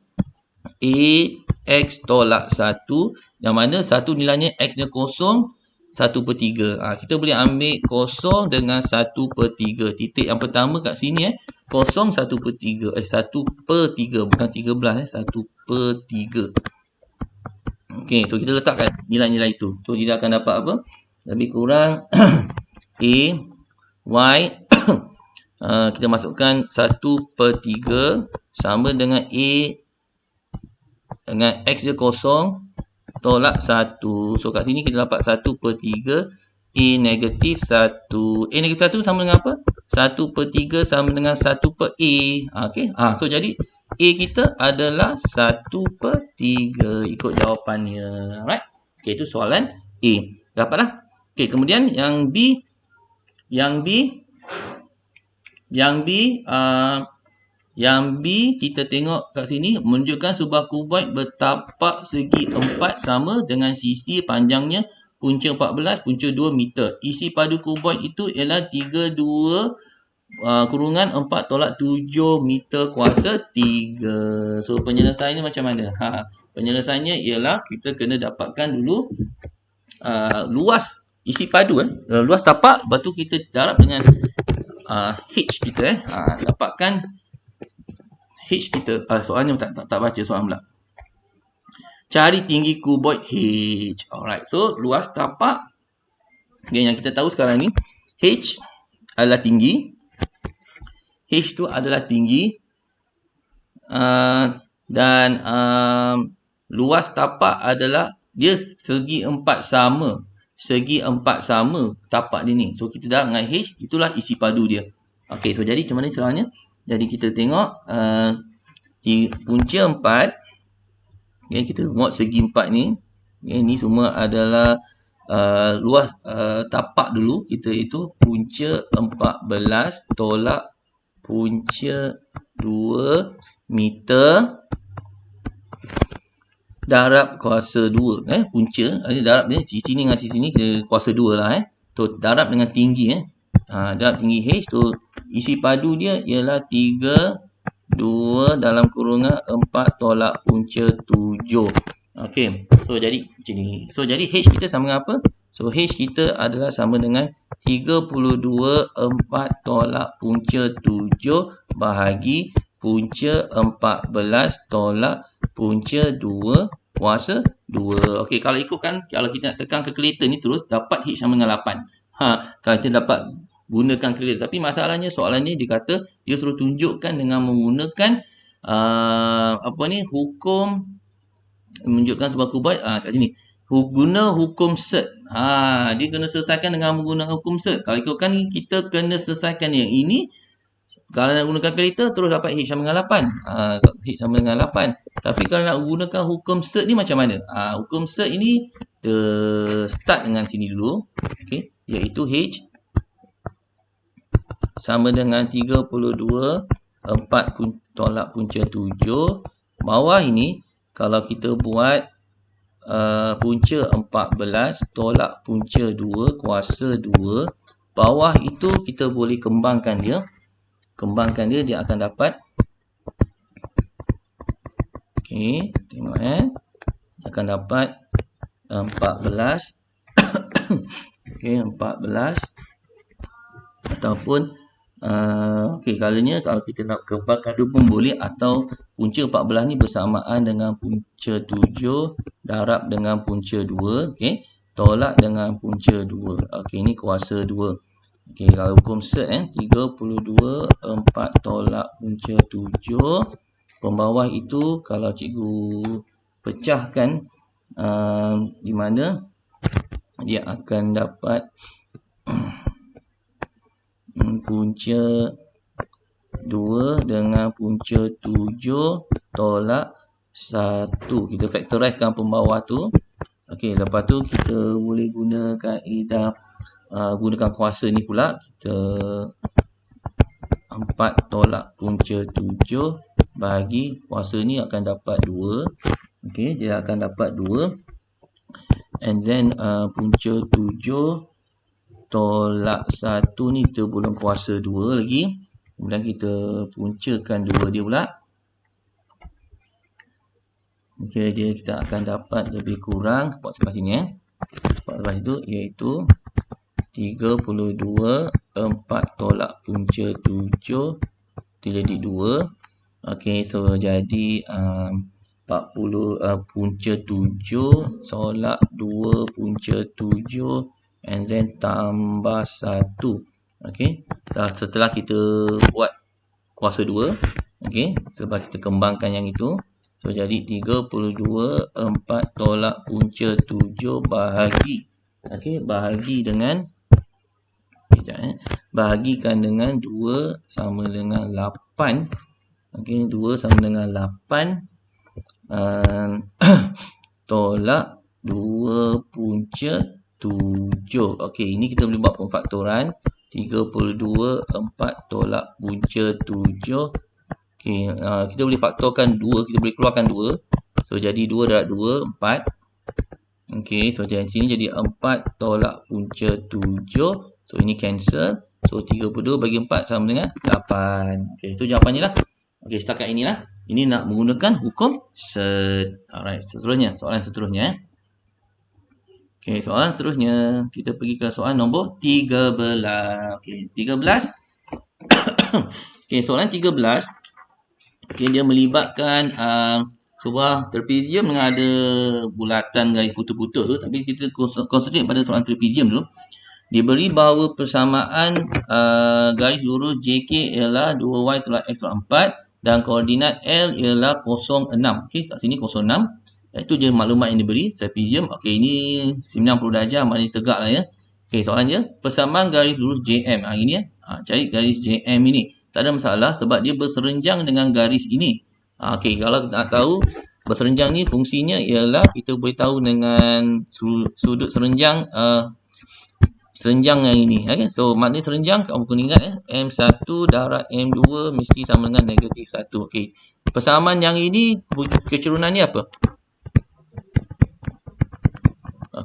AX tolak 1 yang mana satu nilainya X nya kosong, 1/3. Kita boleh ambil 0 dengan 1/3. Titik yang pertama kat sini 0 1/3. 1/3 bukan 13 1/3. Okey, so kita letakkan nilai-nilai itu. So kita akan dapat apa? Lebih kurang A Y kita masukkan 1/3 sama dengan A dengan X dia 0 tolak 1. So kat sini kita dapat 1/3 A negatif 1. A negatif 1 sama dengan apa? 1/3 sama dengan 1/A. Okey. So jadi A kita adalah 1/3 ikut jawapannya. Alright. Okey, itu soalan A. Dapatlah. Okey, kemudian yang B kita tengok kat sini menunjukkan sebuah kuboid bertapak segi 4 sama dengan sisi panjangnya punca 14, punca 2 meter. Isi padu kuboid itu ialah 32 kurungan 4 tolak 7 meter kuasa 3. So penyelesaiannya macam mana? Penyelesaiannya ialah kita kena dapatkan dulu luas isi padu, luas tapak, lepas tu kita darab dengan H kita, dapatkan H kita. Soalnya tak baca soalan pula. Cari tinggi kuboid H. Alright, so luas tapak, yang kita tahu sekarang ni, H adalah tinggi. H tu adalah tinggi. Dan luas tapak adalah dia segi empat sama. Segi empat sama tapak dia ni. So kita darab dengan H, itulah isi padu dia. Okey, so jadi macam mana caranya? Jadi kita tengok di punca 4. Okay, kita buat segi 4 ni. Okay, ni semua adalah luas tapak dulu. Kita itu punca 14 tolak punca 2 meter darab kuasa 2. Punca, darab dia sisi ni dengan sisi ni kita kuasa 2 lah. So darab dengan tinggi. Darab tinggi H. So isi padu dia ialah 3 2 dalam kurungan 4 tolak punca 7. Okey. So jadi macam ni. So jadi H kita sama dengan apa? So H kita adalah sama dengan 32 4 tolak punca 7 bahagi punca 14 tolak punca 2 kuasa 2. Okey, kalau ikutkan, kalau kita nak tekan kalkulator ni terus, dapat H sama dengan 8. Kalau kita dapat gunakan kalkulator. Tapi masalahnya soalan ni dia kata dia suruh tunjukkan dengan menggunakan hukum menunjukkan sebuah kuboid kat sini. Guna hukum SERT. Dia kena selesaikan dengan menggunakan hukum SERT. Kalau ikutkan ni kita kena selesaikan yang ini. Kalau nak gunakan kalkulator terus dapat H sama dengan 8. H sama dengan 8. Tapi kalau nak gunakan hukum SERT ni macam mana? Hukum SERT ini kita start dengan sini dulu. Okey, iaitu H sama dengan 32 4 tolak punca 7. Bawah ini kalau kita buat punca 14 tolak punca 2 kuasa 2. Bawah itu kita boleh kembangkan dia. Kembangkan dia, dia akan dapat. Okey, tengok dia akan dapat 14. Okey, 14 ataupun kalau kita nak kembangkan dia pun boleh, atau punca 14 ni bersamaan dengan punca 7 darab dengan punca 2, okey, tolak dengan punca 2. Okey, ni kuasa 2. Okey, kalau hukum SERT 32 4 tolak punca 7, pembawah itu kalau cikgu pecahkan di mana dia akan dapat punca 2 dengan punca 7 tolak 1. Kita factorizekan pembawah tu. Okey, lepas tu kita boleh guna kaedah gunakan kuasa ni pula. Kita 4 tolak punca 7 bagi kuasa ni akan dapat 2. Okey, dia akan dapat 2. And then punca 7 tolak 1 ni kita boleh kuasa 2 lagi. Kemudian kita puncakan 2 dia pula. Okey, dia kita akan dapat lebih kurang buat sebelah sini buat sebelah situ, iaitu 32 4 tolak punca 7 diledik 2. Okey, so jadi 40 punca 7 tolak 2 punca 7 and then tambah 1. Okey, setelah kita buat kuasa 2, okey, sebab kita kembangkan yang itu. So jadi 32 4 tolak punca 7 bahagi, okey, bahagi dengan bahagikan dengan 2 sama dengan 8. Okey, 2 sama dengan 8 tolak 2 punca 7. Okey, ini kita boleh buat pemfaktoran. 32 4 tolak punca 7. Okey, kita boleh faktorkan 2, kita boleh keluarkan 2. So jadi 2 darab 2 4. Okey, so jadi sini jadi 4 tolak punca 7. So ini cancel. So 32 bagi 4 sama dengan 8. Okey, itu jawapannya lah. Okey, setakat inilah. Ini nak menggunakan hukum set. Alright, seterusnya, soalan seterusnya. Okey, soalan seterusnya kita pergi ke soalan nombor 13. Okey, 13. Okey, soalan 13. Okey, dia melibatkan sebuah trapezium dengan ada bulatan garis putus-putus tu, tapi kita konsentrate pada soalan trapezium dulu. Diberi bahawa persamaan garis lurus JK ialah 2y tolak x tolak 4 dan koordinat L ialah 06. Okey, kat sini 06. Itu je maklumat yang diberi, trapezium. Okey, ini 90 darjah, maknanya tegak lah ya. Okey, soalan dia, persamaan garis lurus JM. Ini ya. Cari garis JM ini. Tak ada masalah sebab dia berserenjang dengan garis ini. Okey, kalau nak tahu berserenjang ni fungsinya ialah kita boleh tahu dengan sudut serenjang serenjang yang ini. Okay? So maknanya serenjang, kamu kena ingat M1 darab M2 mesti sama dengan negatif 1. Okay. Persamaan yang ini kecerunannya apa?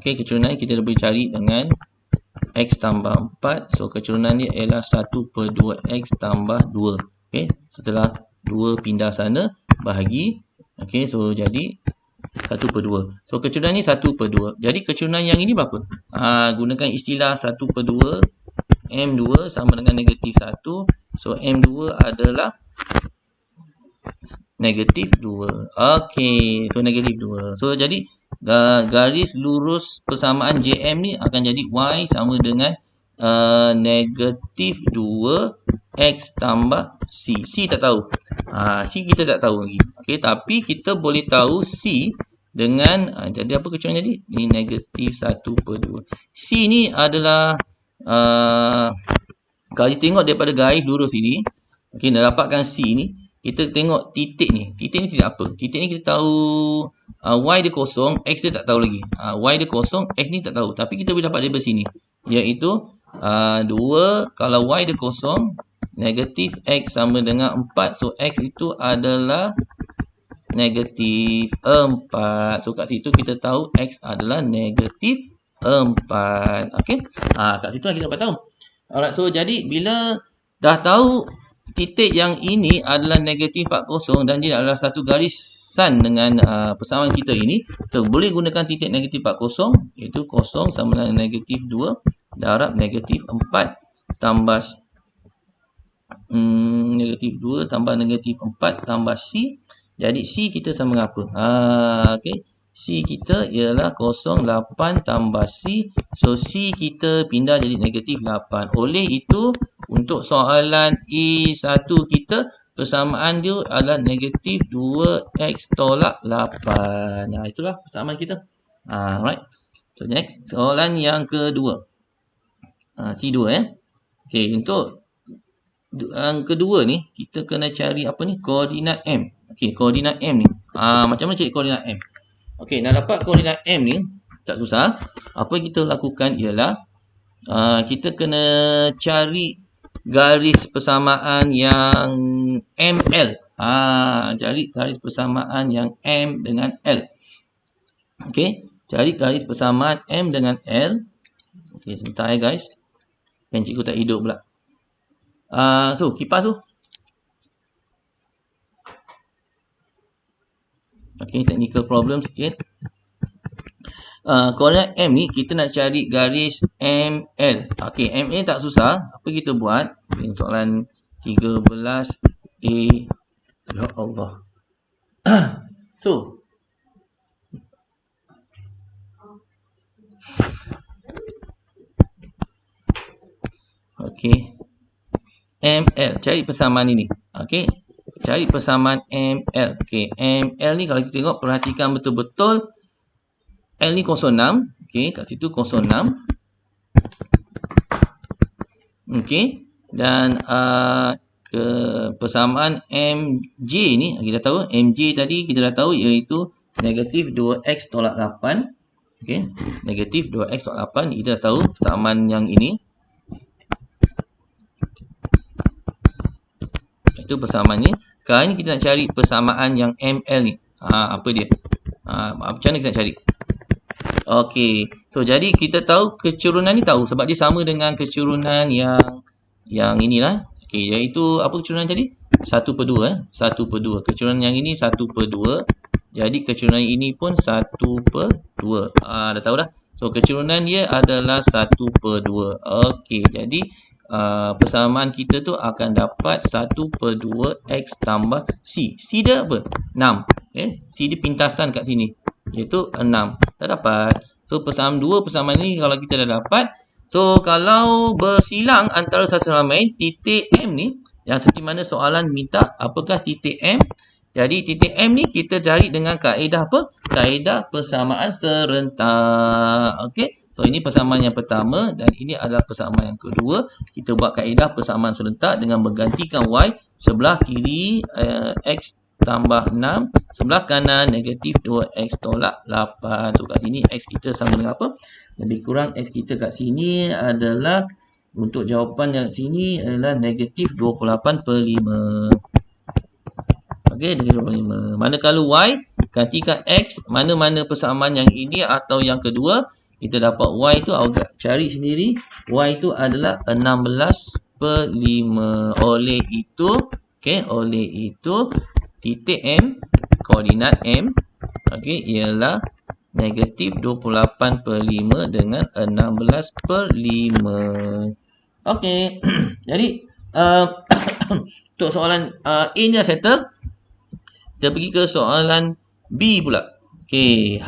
Okay, kecerunannya kita boleh cari dengan X tambah 4. So kecurunan dia ialah 1/2 X tambah 2. Okay. Setelah 2 pindah sana, bahagi. Okay, so jadi 1/2. So kecurunan ni 1/2. Jadi kecurunan yang ini berapa? Gunakan istilah 1/2 M2 sama dengan negatif 1. So M2 adalah negatif 2. Okay, so negatif 2. So jadi garis lurus persamaan JM ni akan jadi Y sama dengan negatif 2 X tambah C. C tak tahu. C kita tak tahu lagi. Okay, tapi kita boleh tahu C dengan, jadi apa kecuali jadi? Ini negatif 1/2. C ni adalah, kalau kita tengok daripada garis lurus ini, okay, nak dapatkan C ni, kita tengok titik ni. Titik ni tidak apa. Titik ni kita tahu Y dia kosong, X dia tak tahu lagi. Y dia kosong, X ni tak tahu. Tapi kita boleh dapat daripada sini. Iaitu 2, kalau Y dia kosong, negatif X sama dengan 4. So X itu adalah negatif 4. So kat situ kita tahu X adalah negatif 4. Okay. Kat situ kita dapat tahu. Alright, so jadi bila dah tahu titik yang ini adalah negatif 40 dan dia adalah satu garisan dengan persamaan kita ini, so boleh gunakan titik negatif 40, iaitu 0 sama dengan negatif 2 darab negatif 4 tambah negatif 2 tambah negatif 4 tambah C. Jadi C kita sama dengan apa? Okay. C kita ialah 0,8 tambah C. So C kita pindah jadi negatif 8. Oleh itu, untuk soalan E1 kita, persamaan dia adalah negatif 2X tolak 8. Itulah persamaan kita. Right. So next, soalan yang kedua. C2 Okay, untuk yang kedua ni, kita kena cari apa ni? Koordinat M. Okay, koordinat M ni. Macam mana cari koordinat M? Okay, nak dapat koordinat M ni, tak susah. Apa yang kita lakukan ialah, kita kena cari garis persamaan yang ML. Cari garis persamaan yang M dengan L. Okay, cari garis persamaan M dengan L. Okay, sebentar guys. Pen cikgu tak hidup pula. So, kipas tu. Okay, technical problem sikit. Koordinat M ni kita nak cari garis ML. Okay, ML tak susah. Apa kita buat? Ini soalan 13A. Ya Allah. So, okay, ML, cari persamaan ini. Okay, cari persamaan ML. Okay, ML ni kalau kita tengok, perhatikan betul-betul. L ni 06. Okay, kat situ 06. Okay, dan persamaan MJ ni, kita dah tahu. MJ tadi kita dah tahu iaitu negatif 2X tolak 8. Okay, negatif 2X tolak 8. Kita dah tahu persamaan yang ini. Itu persamaan ni. Sekarang ni kita nak cari persamaan yang ML ni. Apa dia? Macam mana kita nak cari? Okey. So jadi kita tahu kecurunan ni tahu sebab dia sama dengan kecurunan yang yang inilah. Okey, iaitu apa kecurangan tadi? 1/2 1/2. Kecurangan yang ini 1/2. Jadi kecurangan ini pun 1/2. Dah tahu dah. So kecurangan dia adalah 1/2. Okey, jadi persamaan kita tu akan dapat 1/2 X tambah C. C dia apa? 6. C dia pintasan kat sini, iaitu 6. Dah dapat. So persamaan dua persamaan ni kalau kita dah dapat, so kalau bersilang antara satu sama lain, titik M ni, yang seperti mana soalan minta apakah titik M. Jadi titik M ni kita cari dengan kaedah apa? Kaedah persamaan serentak. Okey. So ini persamaan yang pertama dan ini adalah persamaan yang kedua. Kita buat kaedah persamaan serentak dengan menggantikan Y sebelah kiri X tambah 6, sebelah kanan negatif 2X tolak 8. So kat sini X kita sama dengan apa? Lebih kurang X kita kat sini adalah, untuk jawapan yang sini adalah negatif 28/5. Okey, negatif 28/5. Manakala Y, gantikan X, mana-mana persamaan yang ini atau yang kedua, kita dapat Y itu agak cari sendiri. Y itu adalah 16/5. Oleh itu, titik M, koordinat M, ialah negatif 28/5 dengan 16/5. Okey. Jadi untuk soalan A ni dah settle. Kita pergi ke soalan B pula. Okey,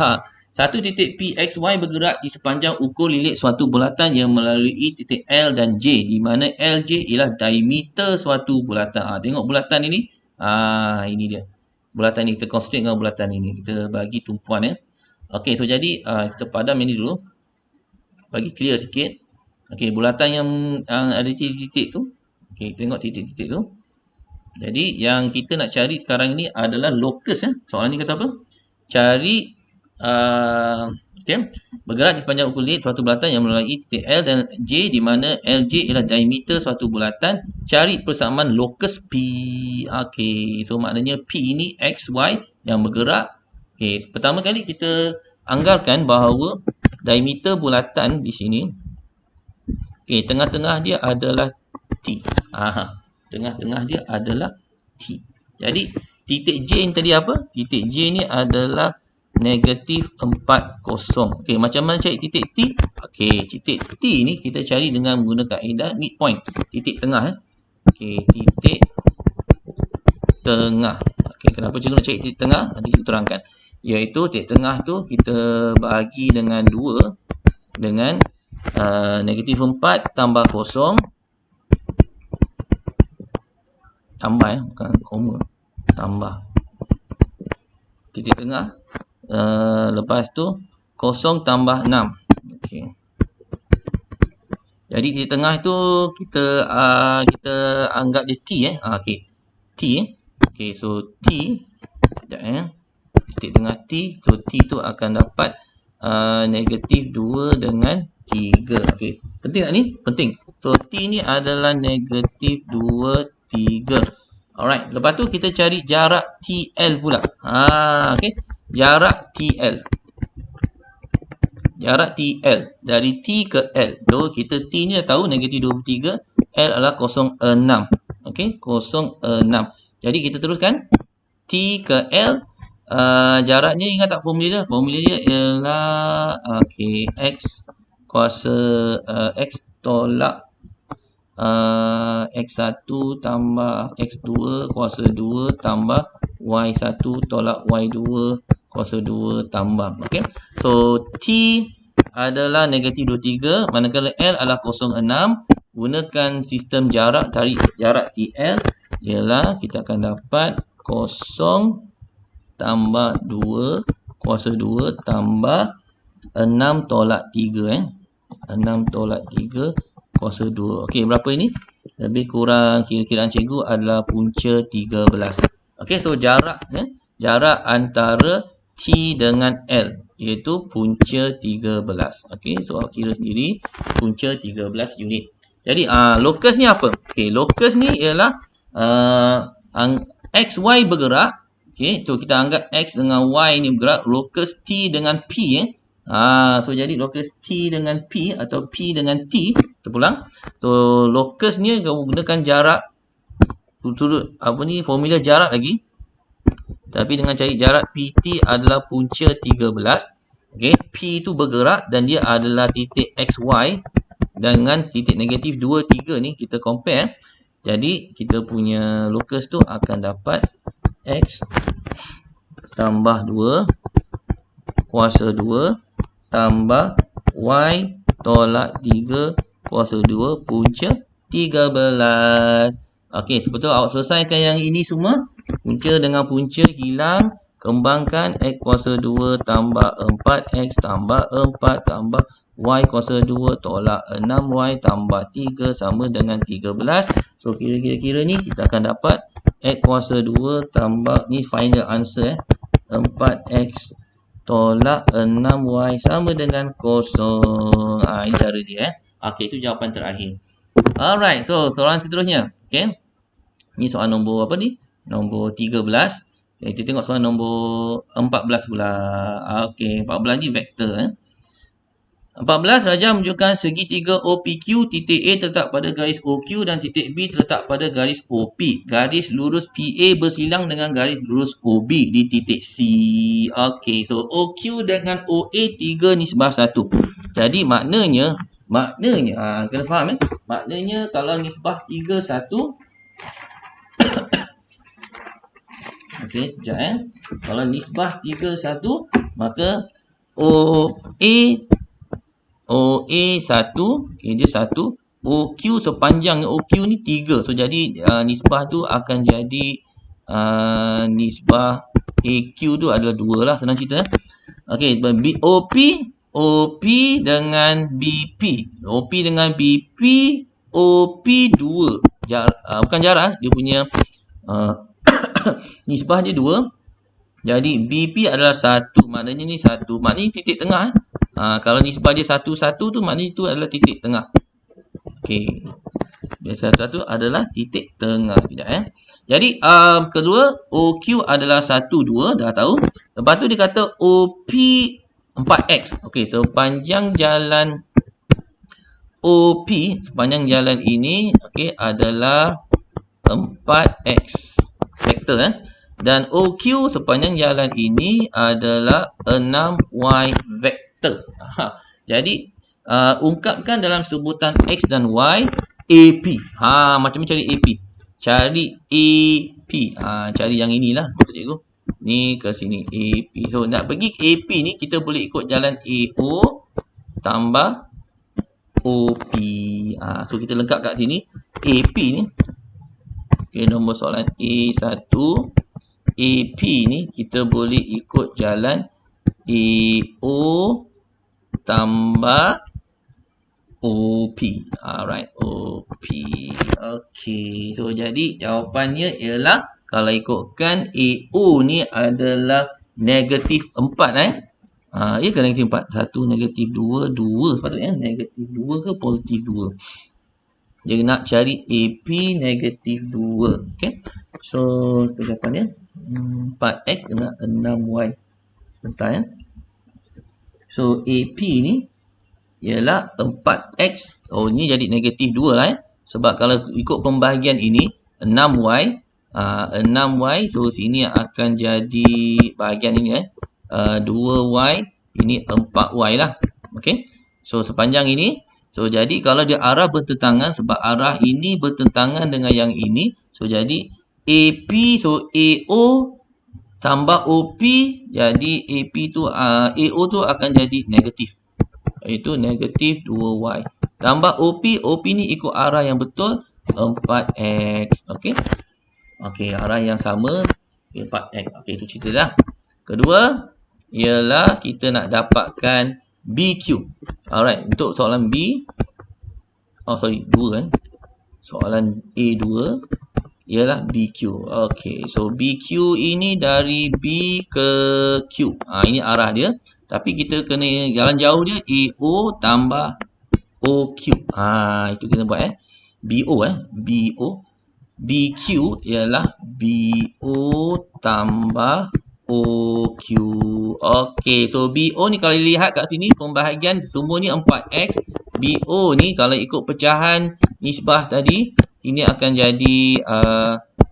satu titik P, X, Y bergerak di sepanjang ukur lilit suatu bulatan yang melalui titik L dan J, di mana LJ ialah diameter suatu bulatan. Tengok bulatan ini. Ini dia. Bulatan ini, kita constrain dengan bulatan ini. Kita bagi tumpuan ya. Okey, so jadi kita padam ini dulu. Bagi clear sikit. Okey, bulatan yang ada titik-titik tu. Okey, tengok titik-titik tu. Jadi yang kita nak cari sekarang ini adalah locus ya. Soalan ni kata apa? Cari bergerak di sepanjang ukur lilit suatu bulatan yang melalui titik L dan J, di mana LJ ialah diameter suatu bulatan. Cari persamaan locus P. Okey, so maknanya P ini X, Y yang bergerak. Okey, pertama kali kita anggarkan bahawa diameter bulatan di sini, okey, tengah-tengah dia adalah T. Tengah-tengah dia adalah T. Jadi titik J ni tadi apa? Titik J ni adalah negatif 40. Okey, macam mana cari titik T? Okey, titik T ni kita cari dengan menggunakan kaedah midpoint. Titik tengah. Okey, titik tengah. Okey, kenapa cikgu nak cari titik tengah? Nanti kita terangkan. Iaitu titik tengah tu kita bagi dengan 2 dengan negatif 4 tambah 0. Tambah bukan koma. Tambah titik tengah. Lepas tu 0 tambah 6. Okey. Jadi titik tengah tu kita anggap dia T okey. T okey, so T sekejap titik tengah T, so T tu akan dapat negatif 2 dengan 3. Okey. Penting tak ni? Penting. So T ni adalah negatif 2, 3. Alright. Lepas tu kita cari jarak TL pula. Okey. Jarak TL. Jarak TL dari T ke L. So kita T ni dah tahu negatif 23. L adalah 0,6. Okey. 0,6. Jadi kita teruskan. T ke L. Jaraknya ingat tak formula dia? Formula dia ialah X kuasa X tolak X1 tambah X2 kuasa 2 tambah Y1 tolak Y2 kuasa 2 tambah. Okey. So T adalah negatif 23, manakala L adalah 0,6. Gunakan sistem jarak, cari jarak TL ialah kita akan dapat 0 tambah 2 kuasa 2 tambah 6 tolak 3 6 tolak 3 kuasa 2. Okey, berapa ini? Lebih kurang kira-kiraan cikgu adalah punca 13. Okey, so jarak jarak antara T dengan L iaitu punca 13. Okey, so kira sendiri punca 13 unit. Jadi locus ni apa? Okey, locus ni ialah X, Y bergerak. Okey, so kita anggap X dengan Y ni bergerak. Locus T dengan P So jadi locus T dengan P atau P dengan T, terpulang. So locusnya kamu gunakan jarak sudut formula jarak lagi. Tapi dengan cari jarak PT adalah punca 13. Okey, P itu bergerak dan dia adalah titik XY dengan titik negatif 2, 3 ni kita compare. Jadi kita punya locus tu akan dapat X tambah 2 kuasa 2 tambah Y tolak 3 kuasa 2 punca 13. Okey, sebetul awak selesaikan yang ini semua. Punca dengan punca hilang. Kembangkan X kuasa 2 tambah 4X tambah 4 tambah Y kuasa 2 tolak 6Y tambah 3 sama dengan 13. So, kira-kira ni kita akan dapat X kuasa 2 tambah, ni final answer 4X tolak 6Y sama dengan 0. Ini cara dia. Okey, itu jawapan terakhir. Alright, so soalan seterusnya. Okay. Ni soalan nombor apa ni? Nombor 13. Kita tengok soalan nombor 14 pula. Okey, 14 ni vektor. 14, Raja menunjukkan segitiga OPQ, titik A terletak pada garis OQ dan titik B terletak pada garis OP. Garis lurus PA bersilang dengan garis lurus OB di titik C. Okey, so OQ dengan OA 3 nisbah 1. Jadi maknanya kena faham Maknanya kalau nisbah 3 1. Okey, sekejap Kalau nisbah 3 1, maka OA 1, okay, dia 1. OQ sepanjang OQ ni 3. So jadi nisbah tu akan jadi nisbah AQ tu adalah 2 lah, senang cerita. Okey, OP dengan BP. OP dengan BP, OP 2. Bukan jarak, dia punya nisbah dia 2. Jadi BP adalah 1. Maknanya ni 1. Maknanya titik tengah. Kalau nisbah dia 1, 1 tu maknanya itu adalah titik tengah. Okey. Biasa 1 adalah titik tengah. Sekejap Jadi kedua, OQ adalah 1, 2. Dah tahu. Lepas tu dia kata OP 4X. Okey, sepanjang jalan OP, sepanjang jalan ini adalah 4X. Vektor Dan OQ sepanjang jalan ini adalah 6Y vektor. Jadi ungkapkan dalam sebutan X dan Y AP. Macam mana cari AP? Cari AP. Cari yang inilah maksud cikgu. Ni ke sini AP. So nak pergi AP ni kita boleh ikut jalan AO tambah OP. So kita lengkap kat sini AP ni. Okay, nombor soalan A1 AP ni kita boleh ikut jalan AO tambah OP. Alright, OP. Okay, so jadi jawapannya ialah kalau ikutkan AO ni adalah negatif 4 ya ke negatif 4? 1, negatif 2, 2 sepatutnya. Negatif 2 ke positif 2? Dia nak cari AP negatif 2. Okay. So, jawapannya 4X dengan 6Y. Bentar So, AP ni ialah 4X. Oh, ni jadi negatif 2 lah Sebab kalau ikut pembahagian ini, 6Y. 6Y. So, sini akan jadi bahagian ini 2Y. Ini 4Y lah. Okay. So, sepanjang ini. So, jadi kalau dia arah bertentangan, sebab arah ini bertentangan dengan yang ini. So, jadi AP, so AO tambah OP, jadi AP tu, AO tu akan jadi negatif. Iaitu negatif 2Y. Tambah OP, OP ni ikut arah yang betul, 4X. Okey. Okey, arah yang sama, 4X. Okey, itu cerita dah. Kedua, ialah kita nak dapatkan BQ. Alright, untuk soalan B. 2 Soalan A2 ialah BQ. Okey, so BQ ini dari B ke Q. Ini arah dia. Tapi kita kena jalan jauh dia AO tambah OQ. Itu kena buat BO BO. BQ ialah BO tambah OQ. Okey, so BO ni kalau lihat kat sini pembahagian semuanya 4X. BO ni kalau ikut pecahan nisbah tadi, ini akan jadi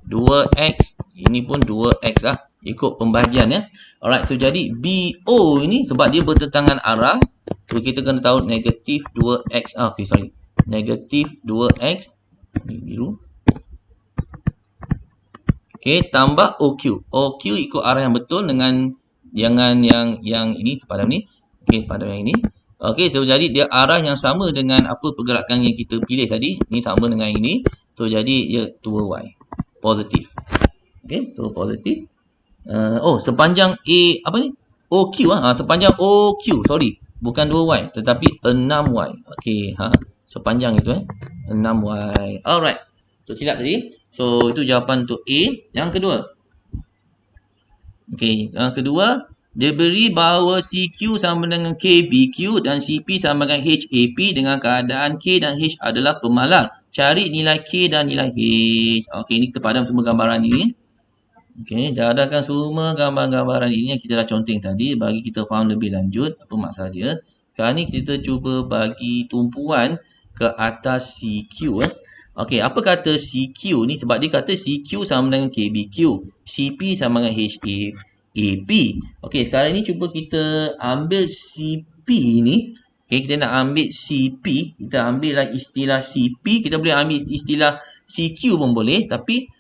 2X. Ini pun 2X lah. Ikut pembahagian ya. Alright, so jadi BO ni sebab dia bertentangan arah. So kita kena tahu negatif 2X. Okay, sorry. Negatif 2X. Ini biru. Okey, tambah OQ. OQ ikut arah yang betul dengan jangan yang ini sepadan ni. Okey, pada yang ini. Okey, so jadi dia arah yang sama dengan apa pergerakan yang kita pilih tadi. Ini sama dengan ini. So jadi dia 2Y. Positif. Okey, so positif. Sepanjang A apa ni? OQ sepanjang OQ, sorry. Bukan 2Y tetapi 6Y. Okey, sepanjang itu 6Y. Alright. So silap tadi. So itu jawapan untuk A. Yang kedua. Okey, yang kedua, dia beri bahawa CQ sama dengan KBQ dan CP sama dengan HAP dengan keadaan K dan H adalah pemalar. Cari nilai K dan nilai H. Okey, ini kita padam semua gambaran ini. Okey, dadahkan semua gambar-gambaran ini yang kita dah conteng tadi bagi kita faham lebih lanjut apa maksud dia. Sekarang ni kita cuba bagi tumpuan ke atas CQ. Okey, apa kata CQ ni? Sebab dia kata CQ sama dengan KBQ, CP sama dengan HAP. Okey, sekarang ni cuba kita ambil CP ni. Okey, kita nak ambil CP, kita ambil lah istilah CP, kita boleh ambil istilah CQ pun boleh, tapi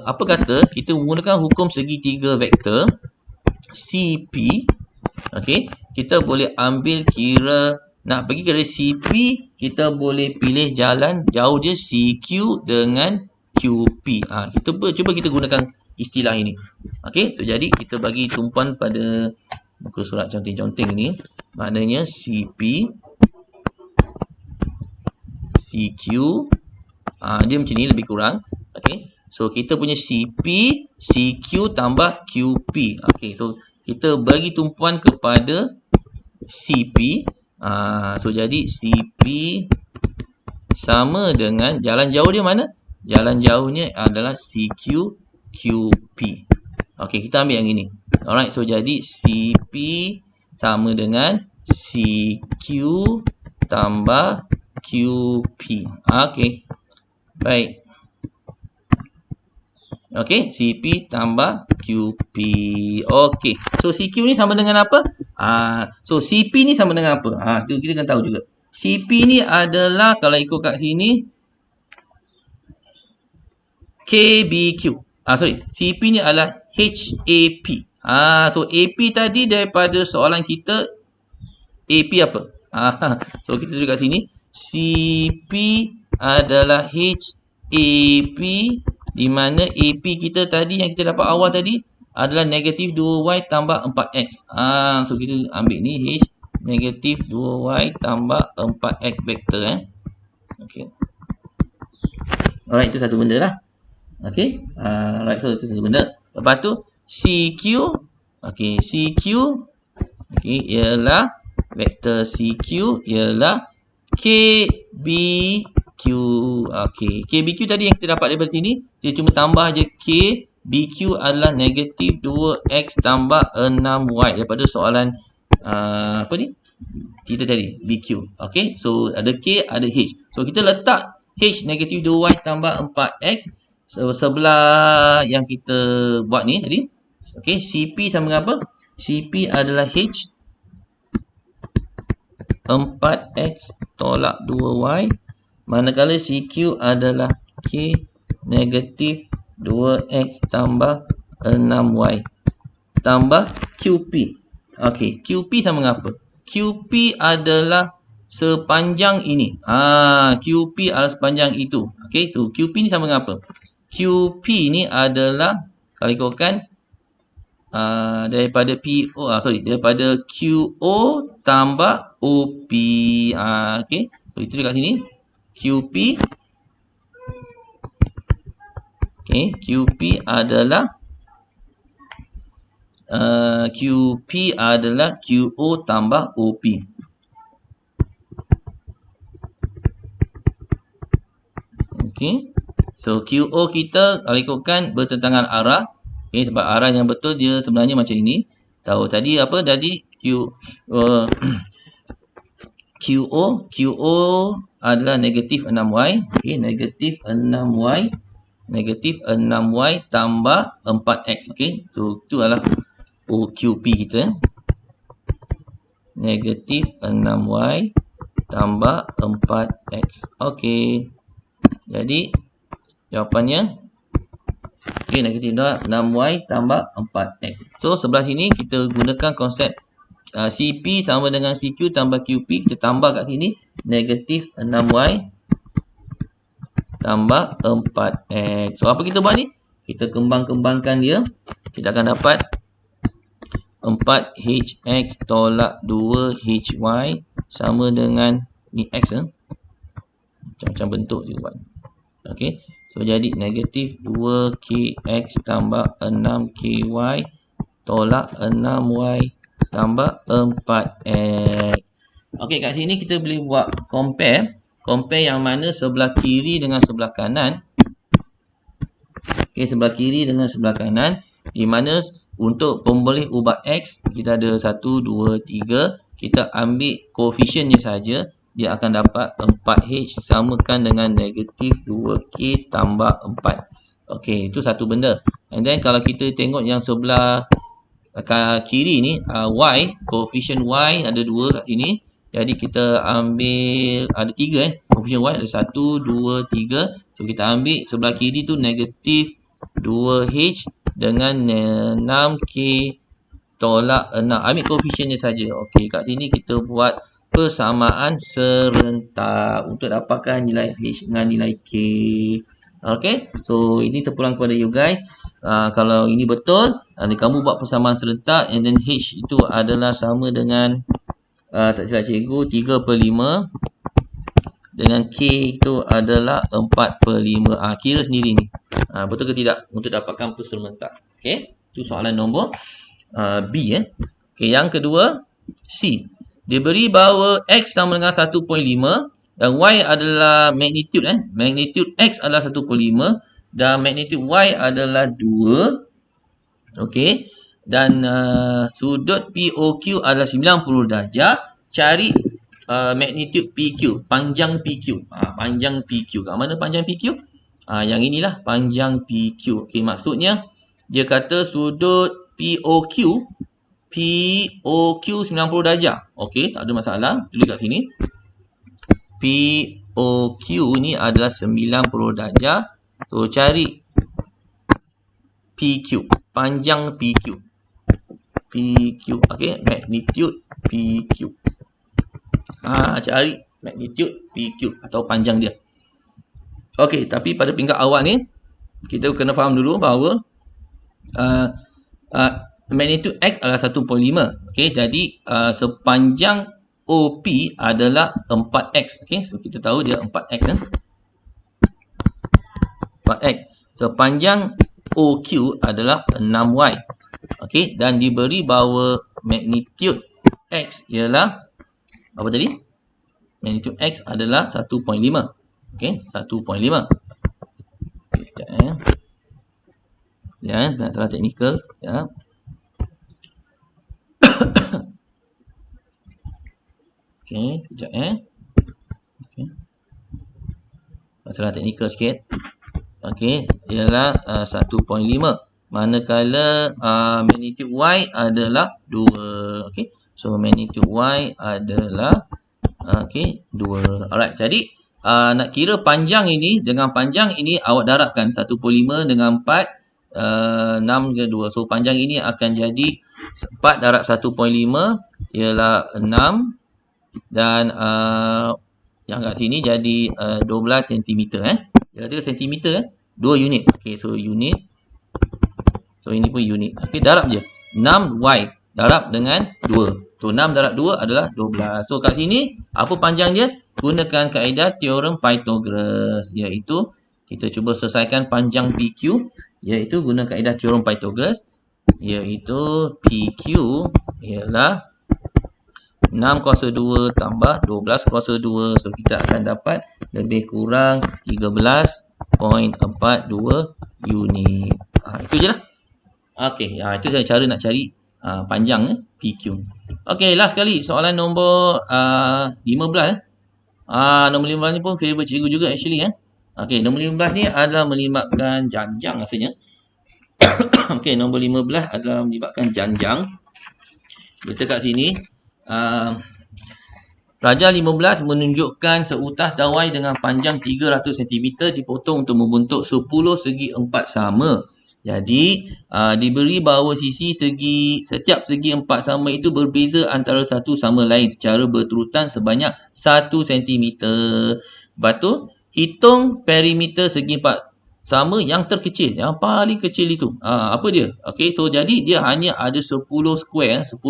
apa kata kita menggunakan hukum segitiga vektor CP. Okey, kita boleh ambil kira nak pergi ke CP, kita boleh pilih jalan jauh dia CQ dengan QP. Cuba kita gunakan istilah ini. Okey, so jadi kita bagi tumpuan pada muka surat conteng-conteng ni. Maknanya CP, CQ, dia macam ni lebih kurang. Okey, so kita punya CP, CQ tambah QP. Okey, so kita bagi tumpuan kepada CP. So jadi CP sama dengan jalan jauh dia mana? Jalan jauhnya adalah CQ QP. Okey, kita ambil yang ini. Alright, so jadi CP sama dengan CQ tambah QP. Okey. Baik. Okey, CP tambah QP. Okey. So CQ ni sama dengan apa? So CP ni sama dengan apa? Tu kita kena tahu juga. CP ni adalah kalau ikut kat sini KBQ. CP ni adalah HAP. So AP tadi daripada soalan kita AP apa? So kita tulis kat sini CP adalah HAP, di mana AP kita tadi yang kita dapat awal tadi adalah negatif 2Y tambah 4X. So kita ambil ni H negatif 2Y tambah 4X vektor. Okay. Alright, itu satu benda lah. Okay. Right, so itu satu benda. Lepas tu CQ. Okay, CQ. Okay, ialah vektor CQ ialah KBQ. Okay, KBQ tadi yang kita dapat daripada sini, kita cuma tambah je K. BQ adalah negatif 2X tambah 6Y daripada soalan apa ni? Kita tadi BQ. Okay, so ada K, ada H. So kita letak H negatif 2Y tambah 4X sebelah yang kita buat ni tadi. Okay, CP sama dengan apa? CP adalah H 4X tolak 2Y, manakala CQ adalah K negatif 2X tambah 6Y tambah QP. Okey, QP sama dengan apa? QP adalah sepanjang ini. QP adalah sepanjang itu. Okey, tu QP ni sama dengan apa? QP ni adalah kalau ikutkan daripada daripada QO tambah OP. Okey, so itu dekat sini QP. Okey, QP adalah QO tambah OP. Okey, so QO kita kalau ikutkan bertentangan arah. Okey, sebab arah yang betul dia sebenarnya macam ini. Tahu tadi apa tadi QO adalah negatif 6Y. Okey, negatif 6Y tambah 4X. Okey, so itu adalah OQP kita. Negatif 6Y tambah 4X. Okey. Jadi jawapannya negatif 6Y tambah 4X. So sebelah sini kita gunakan konsep CP sama dengan CQ tambah QP. Kita tambah kat sini negatif 6Y tambah 4X. So apa kita buat ni? Kita kembang-kembangkan dia. Kita akan dapat 4HX tolak 2HY sama dengan ni X. Macam bentuk je buat. Okey. So, jadi negatif 2KX tambah 6KY tolak 6Y tambah 4X. Okey, kat sini kita boleh buat compare. Compare yang mana sebelah kiri dengan sebelah kanan. Okey, sebelah kiri dengan sebelah kanan. Di mana untuk pemboleh ubah X, kita ada 1, 2, 3. Kita ambil koefisiennya saja. Dia akan dapat 4H samakan dengan negatif 2K tambah 4. Okey, itu satu benda. And then kalau kita tengok yang sebelah kiri ni, Y, koefisien Y ada 2 kat sini. Jadi kita ambil, ada 3 koefisien Y ada 1, 2, 3. So kita ambil sebelah kiri tu negatif 2H dengan 6K tolak 6. Ambil koefisiennya saja. Okey, kat sini kita buat persamaan serentak untuk dapatkan nilai H dengan nilai K. Okey, so ini terpulang kepada you guys. Kalau ini betul, kamu buat persamaan serentak and then H itu adalah sama dengan tak silap cikgu 3/5 dengan K itu adalah 4/5. Kira sendiri ni. Betul ke tidak untuk dapatkan perserentak. Okey, itu soalan nombor B. Okey, yang kedua C. Diberi bahawa X sama dengan 1.5 dan Y adalah magnitude magnitude X adalah 1.5 dan magnitude Y adalah 2. Okey. Dan sudut POQ adalah 90 darjah. Cari magnitude PQ, panjang PQ. Panjang PQ. Kat mana panjang PQ? Yang inilah panjang PQ. Okey, maksudnya dia kata sudut POQ 90 darjah. Okey, tak ada masalah. Tulis kat sini. POQ ni adalah 90 darjah. So, cari PQ. Panjang PQ. PQ. Okey, magnitude PQ. Cari magnitude PQ atau panjang dia. Okey, tapi pada peringkat awal ni, kita kena faham dulu bahawa magnitude X adalah 1.5. Okey, jadi sepanjang OP adalah 4X. Okey, so kita tahu dia 4X 4X. Sepanjang OQ adalah 6Y. Okey, dan diberi bahawa magnitude X ialah apa tadi? Magnitude X adalah 1.5. Okey, 1.5. Sekejap masalah teknikal. Sekejap. Okey, sekejap Okey. Masalah teknikal sikit. Okey, ialah 1.5. Manakala magnitude Y adalah 2. Okey. So magnitude Y adalah 2. Alright, jadi nak kira panjang ini dengan panjang ini awak darabkan 1.5 dengan 4 6 dengan 2. So panjang ini akan jadi 4 darab 1.5 ialah 6 dan yang kat sini jadi 12 cm Dia cm 2 unit. Okey, so unit. So ini pun unit. Okey, darab je. 6Y darab dengan 2. So 6 darab 2 adalah 12. So kat sini apa panjang dia? Gunakan kaedah teorem Pythagoras, iaitu kita cuba selesaikan panjang PQ, iaitu guna kaedah teorem Pythagoras, iaitu PQ ialah 6 kuasa 2 tambah 12 kuasa 2. So kita akan dapat lebih kurang 13.42 unit. Itu je lah. Okey, itu cara nak cari panjang PQ. Okey, last kali soalan nombor 15 nombor 15 ni pun favourite cikgu juga actually Okey, nombor 15 ni adalah melibatkan janjang rasanya. Okey, nombor 15 adalah melibatkan janjang. Kita kat sini Pelajar 15 menunjukkan seutas dawai dengan panjang 300 cm dipotong untuk membentuk 10 segi empat sama. Jadi, diberi bahawa setiap segi empat sama itu berbeza antara satu sama lain secara berturutan sebanyak 1 cm. Lepas tu, hitung perimeter segi empat sama yang terkecil, yang paling kecil itu. Apa dia? Okey, so jadi dia hanya ada 10 square, 10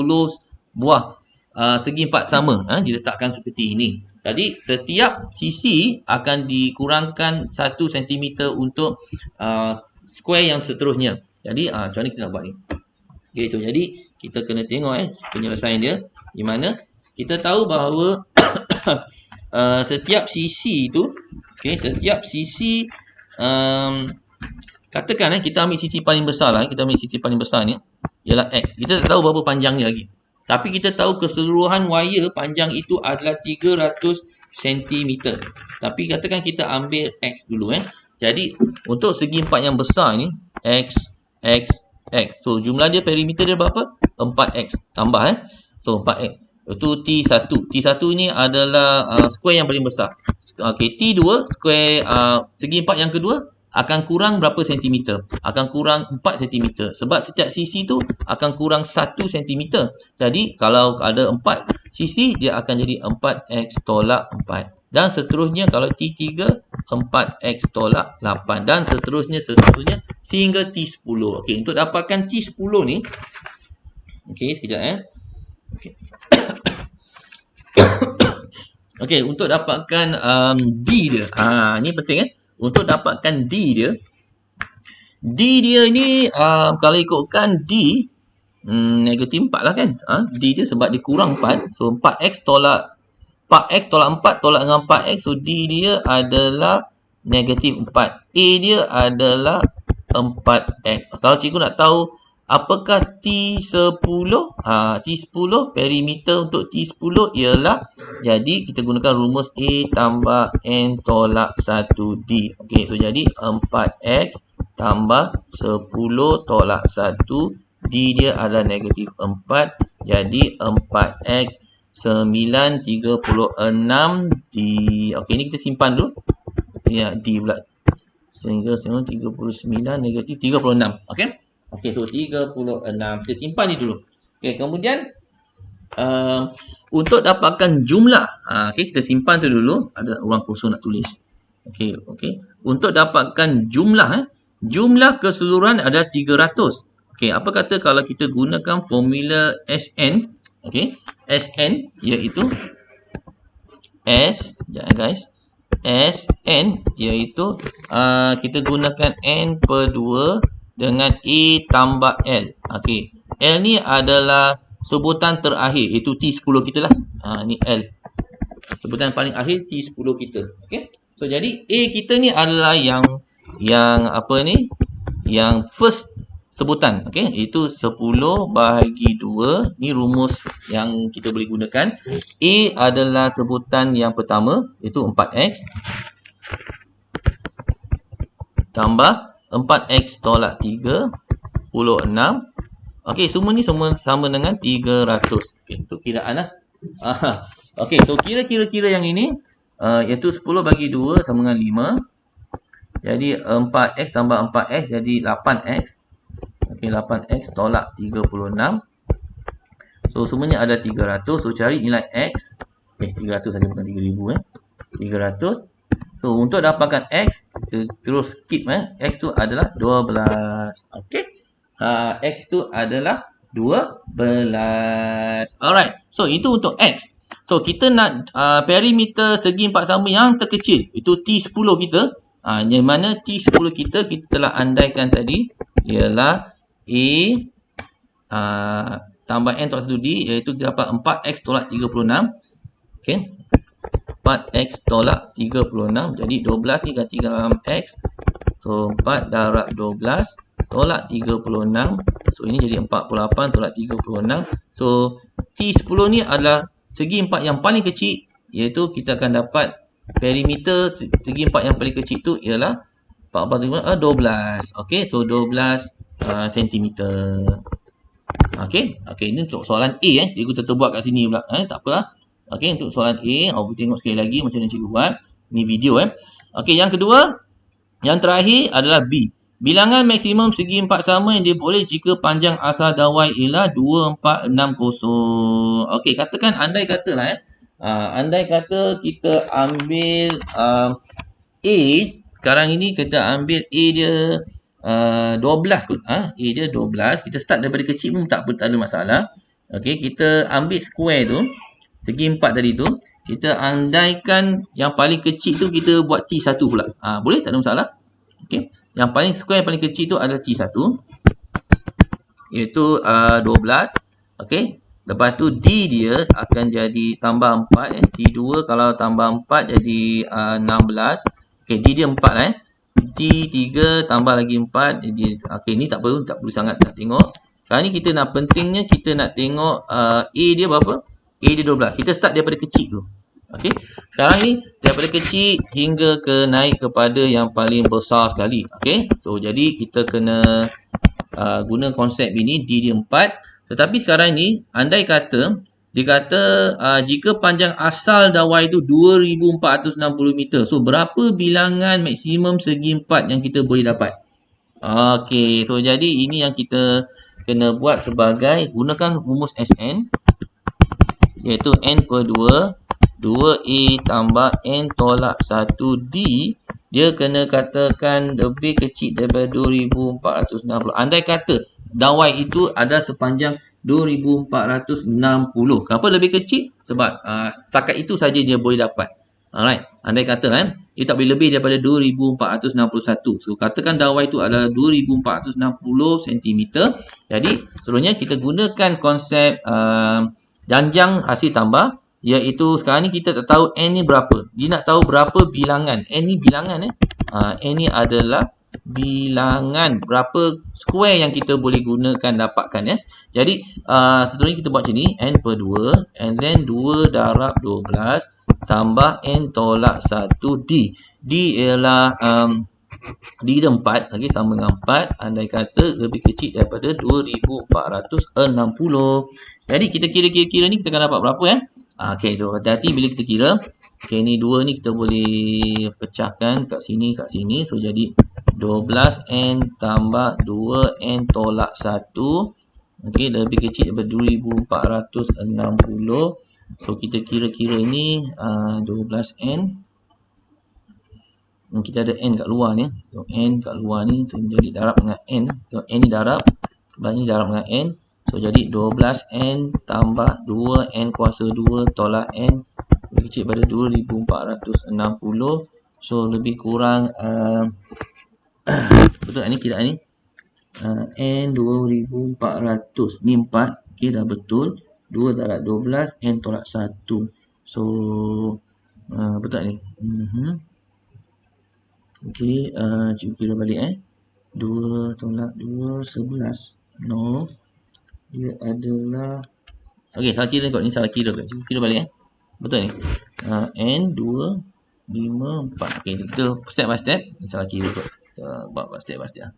buah segi empat sama diletakkan seperti ini. Jadi setiap sisi akan dikurangkan 1 cm untuk square yang seterusnya. Jadi macam mana kita nak buat ni? Okay, so, jadi kita kena tengok penyelesaian dia di mana kita tahu bahawa setiap sisi itu setiap sisi katakan kita ambil sisi paling besar lah, kita ambil sisi paling besar ni ialah X. Kita tak tahu berapa panjangnya lagi. Tapi kita tahu keseluruhan wire panjang itu adalah 300 cm. Tapi katakan kita ambil X dulu Jadi untuk segi empat yang besar ni X, X, X. So jumlah dia perimeter dia berapa? 4X tambah So 4X. Itu T1. T1 ni adalah square yang paling besar. Okey, T2 square segi empat yang kedua akan kurang berapa sentimeter? Akan kurang 4 cm. Sebab setiap sisi tu akan kurang 1 cm. Jadi, kalau ada 4 sisi, dia akan jadi 4x tolak 4. Dan seterusnya, kalau T3, 4x tolak 8. Dan seterusnya sehingga T10. Okey, untuk dapatkan T10 ni, okey, sekejap Okey. Okey, untuk dapatkan D dia. Ni penting Untuk dapatkan D dia ni kalau ikutkan D negatif 4 lah kan. D dia sebab dia kurang 4. So 4x tolak 4 tolak dengan 4x. So D dia adalah negatif 4. A dia adalah 4x. Kalau cikgu nak tahu apakah T10? T10 perimeter untuk T10 ialah, jadi kita gunakan rumus A tambah N tolak 1D. Okey, so jadi 4X tambah 10 tolak 1. D dia adalah negatif 4. Jadi 4X 9, 36D. Okey, ni kita simpan dulu. Ya, D pula. Sehingga 39 negatif 36. Okey. Okey, so 36. Kita simpan ni dulu. Okey, kemudian untuk dapatkan jumlah. Okey, kita simpan tu dulu. Ada ruang kosong nak tulis. Okey, okey. Untuk dapatkan jumlah, jumlah keseluruhan ada 300. Okey, apa kata kalau kita gunakan formula SN? Okey, SN iaitu guys. SN iaitu kita gunakan N per 2 dengan A tambah L. Okey. L ni adalah sebutan terakhir. Itu T10 kita lah. Ni L. Sebutan paling akhir T10 kita. Okey. So, jadi A kita ni adalah yang apa ni? Yang first sebutan. Okey. Itu 10 bahagi 2. Ni rumus yang kita boleh gunakan. A adalah sebutan yang pertama. Itu 4X. Tambah 4x tolak 3, 6. Okey, semua ni semua sama dengan 300. Okey, untuk kiraan lah. Okey, so kira-kira yang ini iaitu 10 bagi 2 sama dengan 5. Jadi 4x tambah 4x jadi 8x. Okey, 8x tolak 36. So semuanya ada 300. So cari nilai x. 300 saja bukan 3000 300. So, untuk dapatkan X, kita terus skip X tu adalah 12. Okey. X tu adalah 12. Alright. So, itu untuk X. So, kita nak perimeter segi empat sama yang terkecil. Itu T10 kita. Yang mana T10 kita telah andaikan tadi ialah A tambah N tolak 1D, iaitu kita dapat 4X tolak 36. Okey. 4x tolak 36. Jadi 12 ni ganti dalam x. So 4 darab 12 tolak 36. So ini jadi 48 tolak 36. So T10 ni adalah segi 4 yang paling kecil, iaitu kita akan dapat perimeter segi 4 yang paling kecil tu ialah 12. Okey, so 12 sentimeter. Okey, ini untuk soalan A Cikgu terbuat kat sini pula. Tak apa. Okey, untuk soalan A, awak tengok sekali lagi macam mana cikgu buat. Ni video Okey, yang kedua, yang terakhir adalah B. Bilangan maksimum segi 4 sama yang diperoleh jika panjang asal dawai ialah 2460. Okey, katakan andai katalah andai kata kita ambil A, sekarang ini kita ambil A dia 12 kot. A dia 12. Kita start daripada kecil pun tak ada masalah. Okey, kita ambil square tu, segi 4 tadi tu, kita andaikan yang paling kecil tu kita buat T1 pula. Boleh, tak ada masalah. Okey, yang paling square yang paling kecil tu adalah T1, iaitu 12. Okey, lepas tu D dia akan jadi tambah 4 T2 kalau tambah 4 jadi 16. Okey, D dia 4 T3 tambah lagi 4 jadi okey, ni tak perlu sangat nak tengok. Sekarang ni kita nak pentingnya kita nak tengok A dia berapa? A dia 12. Kita start daripada kecil tu. Okey. Sekarang ni daripada kecil hingga ke naik kepada yang paling besar sekali. Okey. So jadi kita kena guna konsep ini D dia 4. Tetapi sekarang ni andai kata dikata jika panjang asal dawai itu 2460 meter. So berapa bilangan maksimum segi 4 yang kita boleh dapat? Okey, so jadi ini yang kita kena buat sebagai gunakan rumus SN, iaitu N per 2 2A tambah N tolak 1D, dia kena katakan lebih kecil daripada 2460. Andai kata dawai itu ada sepanjang 2460. Kenapa lebih kecil? Sebab setakat itu saja dia boleh dapat. Alright, andai kata dia tak boleh lebih daripada 2461. So katakan dawai itu adalah 2460 cm. Jadi seluruhnya kita gunakan konsep janjang hasil tambah, iaitu sekarang ni kita tak tahu N ni berapa. Dia nak tahu berapa bilangan. N ni bilangan N ni adalah bilangan berapa square yang kita boleh gunakan dapatkan Jadi seterusnya kita buat macam ni, N per 2 and then 2 darab 12 tambah N tolak 1D. D ialah D dia 4, sama dengan 4. Andai kata lebih kecil daripada 2460. Jadi kita kira-kira ni kita akan dapat berapa Okey, tu hati-hati bila kita kira. Okey, ni 2 ni kita boleh pecahkan kat sini. So jadi 12N tambah 2N tolak 1. Okey, lebih kecil daripada 2460. So kita kira-kira ni 12N. Kita ada N kat luar ni. So N kat luar ni, so jadi darab dengan N. So N ni darab, ni darab dengan N. So jadi 12N tambah 2N kuasa 2 tolak N lebih kecil daripada 2460. So lebih kurang betul ni kiraan ni N 2400 ni 4. Okey, dah betul. 2 darab 12 N tolak 1. So betul ni. Okey, cikgu kira balik 2 tolak 2 11. No, dia adalah okey, salah kira kot. Ni salah kira kot. Cikgu kira balik betul ni. N 2 5 4. Okey, kita step by step. Ni salah kira kot. Kita buat step by step.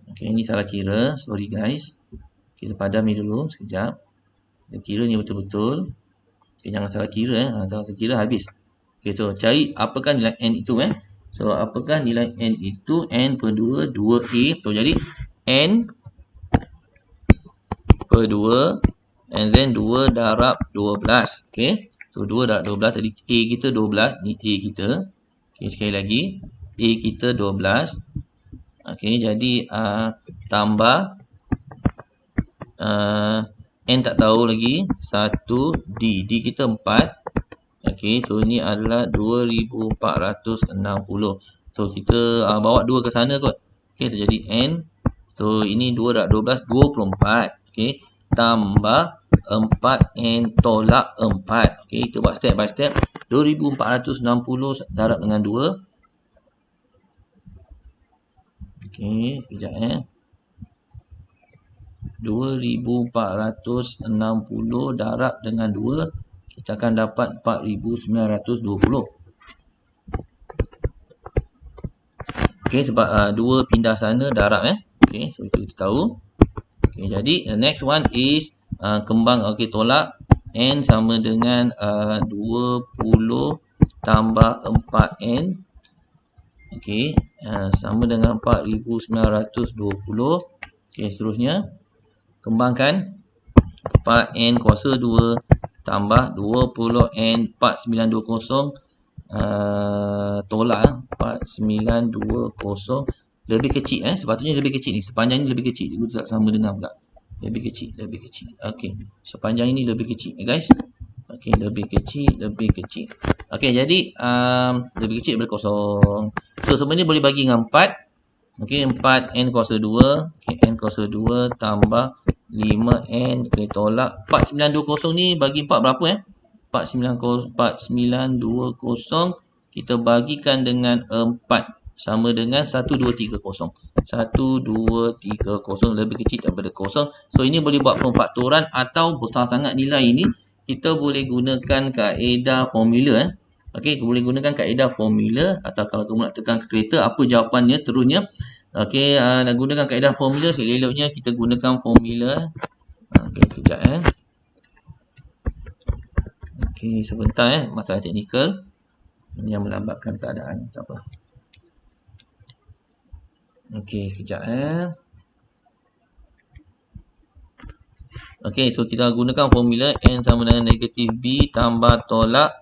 Okey, ni salah kira. Sorry guys. Kita padam ni dulu sekejap. Kita kira ni betul-betul. Okay, jangan salah kira salah kira habis. Okey, so cari apakah nilai N itu So apakah nilai N itu? N per 2 2A. So jadi N per 2 and then 2 darab 12. Okey. So 2 darab 12 tadi A kita 12, ni A kita. Okey, sekali lagi A kita 12. Okey, jadi tambah N tak tahu lagi 1 D. D kita 4. Okey, so ini adalah 2460. So kita bawa 2 ke sana kot. Okey, so jadi N. So ini 2 darab 12 24. Okey, tambah 4N tolak 4. Okey, kita buat step by step. 2460 darab dengan 2. Okey, sekejap 2460 darab dengan 2, kita akan dapat 4920. Okey, sebab 2 pindah sana darab Okey, so itu kita tahu. Okey, jadi the next one is kembang tolak n sama dengan 20 tambah 4n. Okey, sama dengan 4920. Okey, seterusnya kembangkan 4n kuasa 2 tambah 20n 4920 tolak 4920 lebih kecil sepatutnya lebih kecil ni, sepanjang ni lebih kecil, dia tak sama dengan pula, lebih kecil. Okey, sepanjang ini lebih kecil guys. Okey, lebih kecil. Okey, jadi lebih kecil daripada kosong. So sebenarnya boleh bagi dengan 4. Okey, 4n kuasa 2. Okey, n kuasa 2 tambah 5n. Okey, tolak 4920 ni bagi 4 berapa 4920 kita bagikan dengan 4 sama dengan 1230. 1230 lebih kecil daripada kosong. So ini boleh buat pemfaktoran atau besar sangat nilai ini, kita boleh gunakan kaedah formula Okey, boleh gunakan kaedah formula, atau kalau kamu nak tekan kereta apa jawapannya terusnya. Okey, nak gunakan kaedah formula, seleloknya kita gunakan formula. Okey, sekejap Okey, sebentar masalah teknikal ini yang melambatkan keadaan, tak apa. Okey, sekejap Okey, so kita gunakan formula n sama dengan negatif b tambah tolak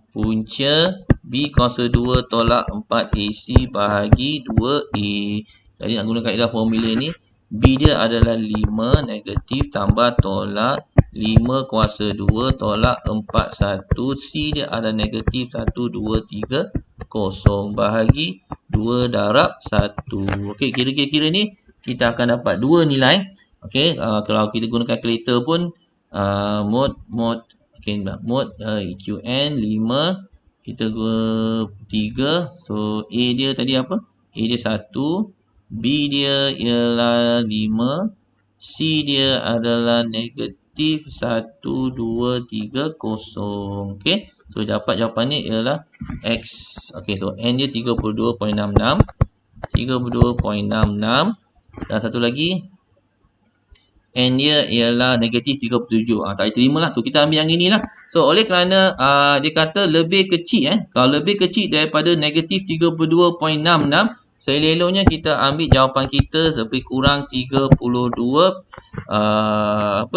punca b kuasa 2 tolak 4ac bahagi 2a. Jadi nak gunakan kaedah formula ni, b dia adalah 5 negatif tambah tolak 5 kuasa 2 tolak 4 1, c dia ada negatif 1 2 3 0 bahagi 2 darab 1. Okey, kira-kira ni kita akan dapat dua nilai. Okey, kalau kita gunakan kalkulator pun mod EQN 5, kita guna 3. So A dia tadi apa? A dia 1, B dia ialah 5, C dia adalah negatif 1 2 3 0. Okey, so dapat jawapannya ialah X. Okey, so N dia 32.66, 32.66, dan satu lagi N dia ialah negatif 37. Tak terima lah. So kita ambil yang ini lah. So oleh kerana dia kata lebih kecil kalau lebih kecil daripada negatif 32.66, seleloknya kita ambil jawapan kita lebih kurang 32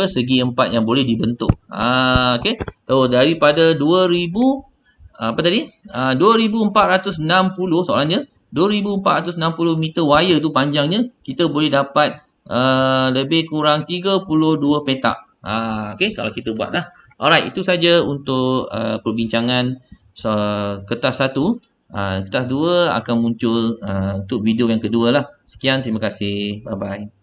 segi 4 yang boleh dibentuk. Okey. So daripada 2000 2460 soalannya 2460 meter wire tu panjangnya, kita boleh dapat lebih kurang 32 petak. Okey, kalau kita buat lah. Alright, itu saja untuk perbincangan kertas 1. Kertas 2 akan muncul untuk video yang kedua lah. Sekian, terima kasih. Bye bye.